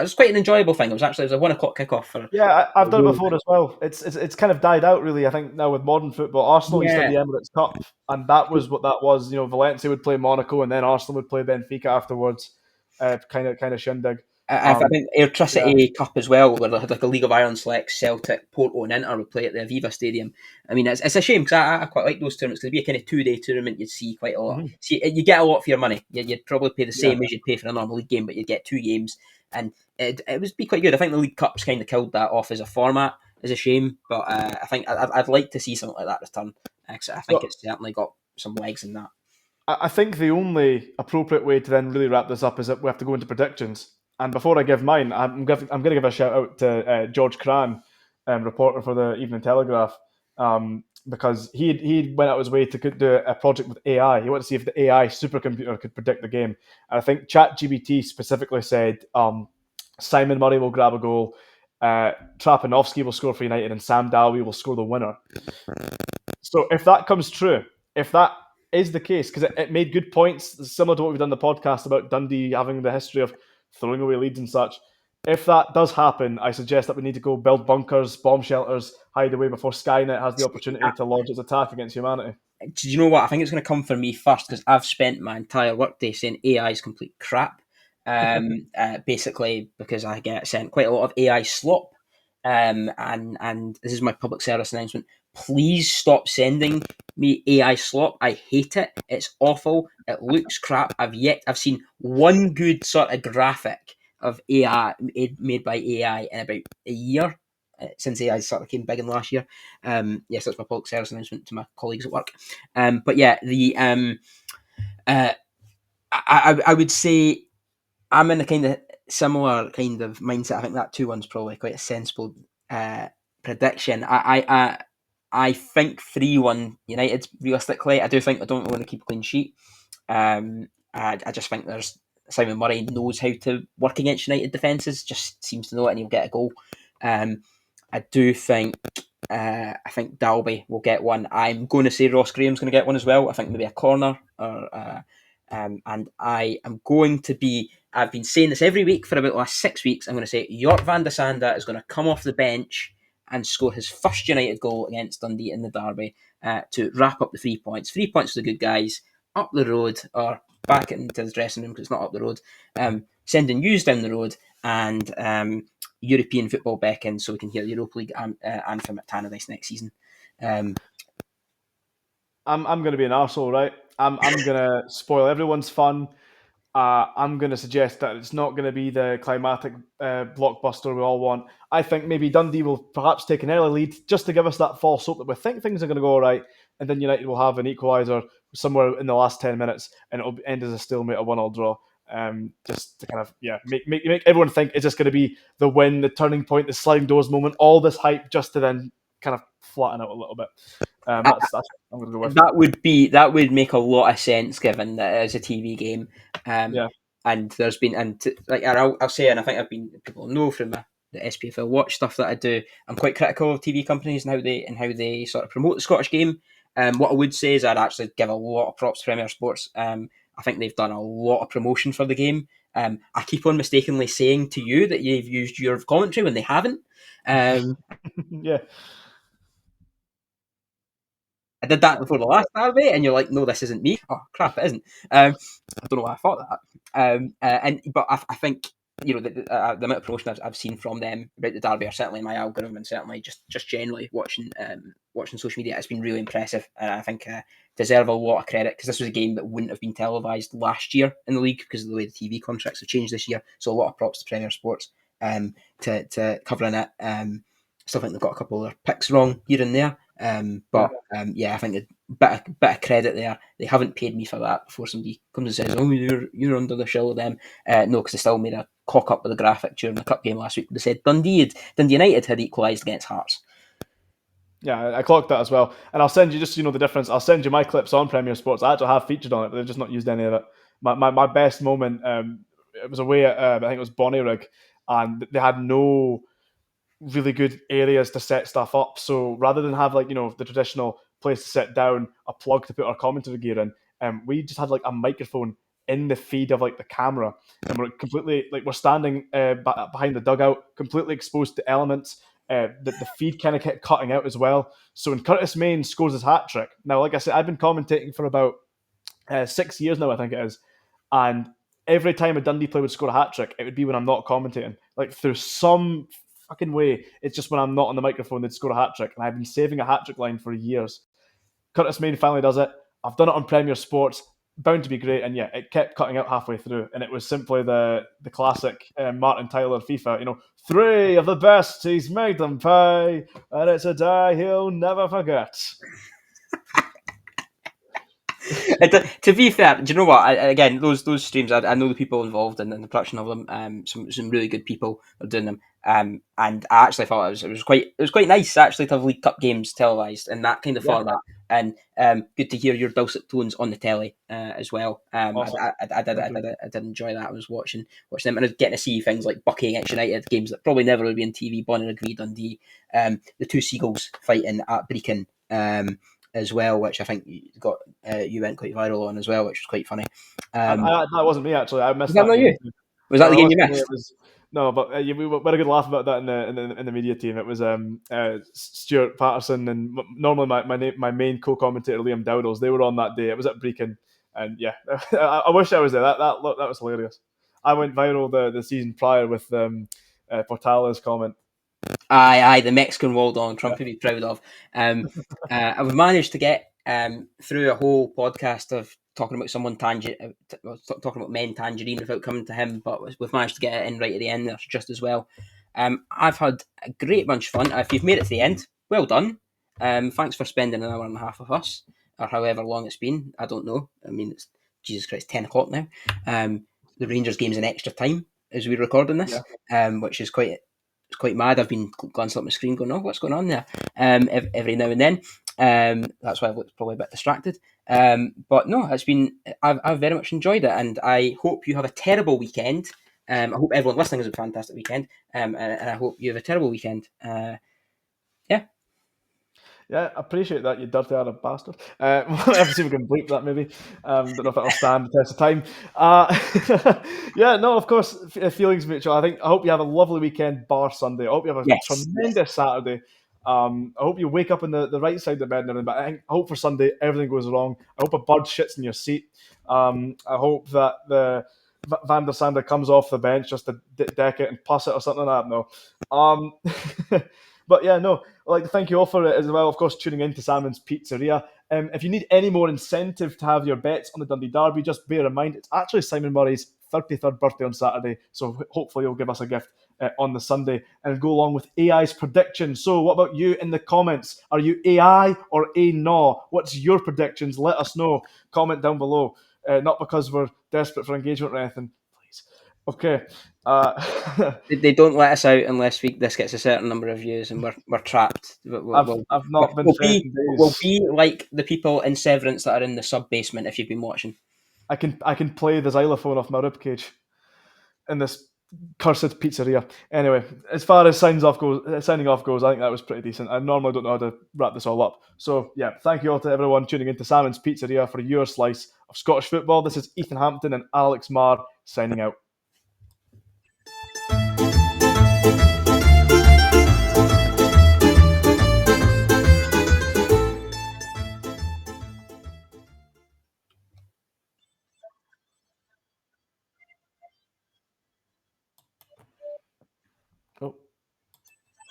S2: was quite an enjoyable thing. It was a 1 o'clock kickoff for
S1: Yeah, I've done it
S2: Wales.
S1: before as well. It's kind of died out really. I think now with modern football, Arsenal used to have
S2: Yeah,
S1: the Emirates Cup, and that was what that was. You know, Valencia would play Monaco, and then Arsenal would play Benfica afterwards. Kind of shindig.
S2: I
S1: Um,
S2: think
S1: yeah,
S2: Electricity Cup as well, where they had like a League of Ireland select Celtic, Porto, and Inter would play at the Aviva Stadium. I mean, it's a shame because I quite like those tournaments. 'Cause it'd be a kind of 2 day tournament. You'd see quite a lot.
S1: mhm,
S2: See, you get a lot for your money. You'd probably pay the
S1: yeah.
S2: same as you'd pay for a normal league game, but you'd get two games, and it would be quite good. I think the League Cup's kind of killed that off as a format. Is a shame, but I think I'd like to see something like that return. 'Cause I think
S1: So
S2: it's certainly got some legs in that.
S1: I think the only appropriate way to then really wrap this up is that we have to go into predictions. And before I give mine, I'm going to give a shout out to George Cran, reporter for the Evening Telegraph, because he went out his way to do a project with AI. He wanted to see if the AI supercomputer could predict the game. And I think ChatGPT specifically said Simon Murray will grab a goal, Trapanovsky will score for United, and Sam Dalby will score the winner. So if that comes true, if that is the case, because it made good points, similar to what we've done in the podcast about Dundee having the history of throwing away leads and such. If that does happen, I suggest that we need to go build bunkers, bomb shelters, hide away before Skynet has the opportunity to launch its attack against humanity.
S2: Do you know what? I think it's going to come for me first because I've spent my entire workday saying AI is complete crap. Basically, because I get sent quite a lot of AI slop. And this is my public service announcement. Please stop sending me AI slop. I hate it. It's awful. It looks crap. I've seen one good sort of graphic of AI made by AI in about a year since AI sort of came big in the last year. Yes, that's my public service announcement to my colleagues at work. But yeah, uh, I would say I'm in a kind of similar kind of mindset. I think that 2-1's probably quite a sensible uh, prediction. I think 3-1 United realistically. I don't want to keep a clean sheet. I just think there's Simon Murray knows how to work against United defences. Just seems to know it, and he'll get a goal. Um, I do think. I think Dalby will get one. I'm going to say Ross Graham's going to get one as well. I think maybe a corner, and I am going to be. I've been saying this every week for about the last 6 weeks. I'm going to say York van de Sande is going to come off the bench and score his first United goal against Dundee in the derby to wrap up the 3 points. 3 points for the good guys up the road or back into the dressing room because it's not up the road. Sending news down the road and European football beckon so we can hear the Europa League anthem at Tannadice next season. Um,
S1: I'm going to be an arsehole, right? I'm going to spoil everyone's fun. I'm going to suggest that it's not going to be the climatic blockbuster we all want. I think maybe Dundee will perhaps take an early lead just to give us that false hope that we think things are going to go all right, and then United will have an equaliser somewhere in the last 10 minutes, and it'll end as a stalemate, a 1-1 draw. Just to kind of make everyone think it's just going to be the win, the turning point, the sliding doors moment, all this hype just to then kind of flatten out a little bit. That's what I'm going to go with.
S2: that would make a lot of sense given that it is a TV game. Um,
S1: Yeah.
S2: and there's been like I'll say, and I think I've been people know from the SPFL Watch stuff that I do. I'm quite critical of TV companies and how they sort of promote the Scottish game. What I would say is I'd actually give a lot of props to Premier Sports. I think they've done a lot of promotion for the game. I keep on mistakenly saying to you that you've used your commentary when they haven't. Um,
S1: Yeah.
S2: I did that before the last derby, and you're like, no, this isn't me. Oh crap, it isn't. I don't know why I thought that. But I think the amount of promotion I've seen from them about the derby, or certainly my algorithm, and certainly just generally watching social media, it's been really impressive, and I think deserve a lot of credit because this was a game that wouldn't have been televised last year in the league because of the way the TV contracts have changed this year. So a lot of props to Premier Sports to covering it. Still think they've got a couple of their picks wrong here and there.
S1: Yeah.
S2: I think a bit of credit there. They haven't paid me for that before somebody comes and says, "Oh, you're under the shell of them." No, because they still made a cock up with the graphic during the cup game last week. They said Dundee United had equalised against Hearts.
S1: Yeah, I clocked that as well. And I'll send you just the difference. I'll send you my clips on Premier Sports. I actually have featured on it, but they've just not used any of it. My best moment, it was away at I think it was Bonnyrigg, and they had no really good areas to set stuff up. So rather than have the traditional place to sit down, a plug to put our commentary gear in, we just had like a microphone in the feed of like the camera, and we're completely we're standing behind the dugout, completely exposed to elements. The feed kind of kept cutting out as well. So when Curtis Main scores his hat trick, now like I said, I've been commentating for about 6 years now, I think it is, and every time a Dundee player would score a hat trick, it would be when I'm not commentating. Like through some fucking way, it's just when I'm not on the microphone they'd score a hat trick, and I've been saving a hat trick line for years. Curtis Main finally does it. I've done it on Premier Sports. Bound to be great, and yeah, it kept cutting out halfway through, and it was simply the classic Martin Tyler FIFA. 3 of the best, he's made them pay, and it's a day he'll never forget.
S2: To be fair, do you know what? Again, those streams, I know the people involved in the production of them. Some really good people are doing them. And I actually thought it was quite nice actually to have League Cup games televised in that kind of
S1: Yeah,
S2: format. And good to hear your dulcet tones on the telly as well.
S1: awesome.
S2: I did enjoy that. I was watching them, and I was getting to see things like Bucky against United, games that probably never would be on TV. Bonnyrigg v Dundee, the two seagulls fighting at Brecon. As well, which I think you went quite viral on as well, which was quite funny.
S1: That wasn't me actually. I missed
S2: Was that not
S1: game.
S2: you? Was that the game you missed?
S1: No, but we had a good laugh about that in the media team. It was Stuart Patterson and normally my main co-commentator Liam Dowdles. They were on that day. It was at Brecon, and yeah, I wish I was there. That was hilarious. I went viral the season prior with Portala's comment.
S2: Aye, the Mexican wall on Trump would be proud of. I've managed to get through a whole podcast of talking about talking about men tangerine without coming to him, but we've managed to get it in right at the end there just as well. I've had a great bunch of fun. If you've made it to the end, well done. Thanks for spending an hour and a half with us, or however long it's been. I don't know. I mean, it's Jesus Christ, 10 o'clock now. The Rangers game's in extra time as we're recording this, which is quite mad. I've been glancing at my screen going, oh, what's going on there? Every now and then. That's why I've looked probably a bit distracted. But no, I've very much enjoyed it, and I hope you have a terrible weekend. I hope everyone listening has a fantastic weekend, and I hope you have a terrible weekend.
S1: Yeah, I appreciate that, you dirty Arab bastard. Let's see if we can bleep that maybe. Don't know if it'll stand the test of time. Yeah, no, of course, feelings mutual. I hope you have a lovely weekend, bar Sunday. I hope you have a tremendous Saturday. I hope you wake up in the right side of the bed and everything, but I hope for Sunday everything goes wrong. I hope a bird shits in your seat. I hope that the Van der Sande comes off the bench just to deck it and pass it or something like that. No. But yeah, no, I'd like to thank you all for it as well. Of course, tuning in to Salmon's Pizzeria. If you need any more incentive to have your bets on the Dundee Derby, just bear in mind it's actually Simon Murray's 33rd birthday on Saturday, so hopefully he'll give us a gift on the Sunday and go along with AI's predictions. So what about you in the comments? Are you AI or A no? What's your predictions? Let us know. Comment down below. Not because we're desperate for engagement or anything. Please. Okay.
S2: They don't let us out unless this gets a certain number of views, and we're trapped.
S1: I've not been fed in days.
S2: We'll be like the people in Severance that are in the sub basement. If you've been watching,
S1: I can play the xylophone off my ribcage in this cursed pizzeria. Anyway, as far as signing off goes, I think that was pretty decent. I normally don't know how to wrap this all up. So yeah, thank you all to everyone tuning into Salmon's Pizzeria for your slice of Scottish football. This is Ethan Hampton and Alex Marr signing out.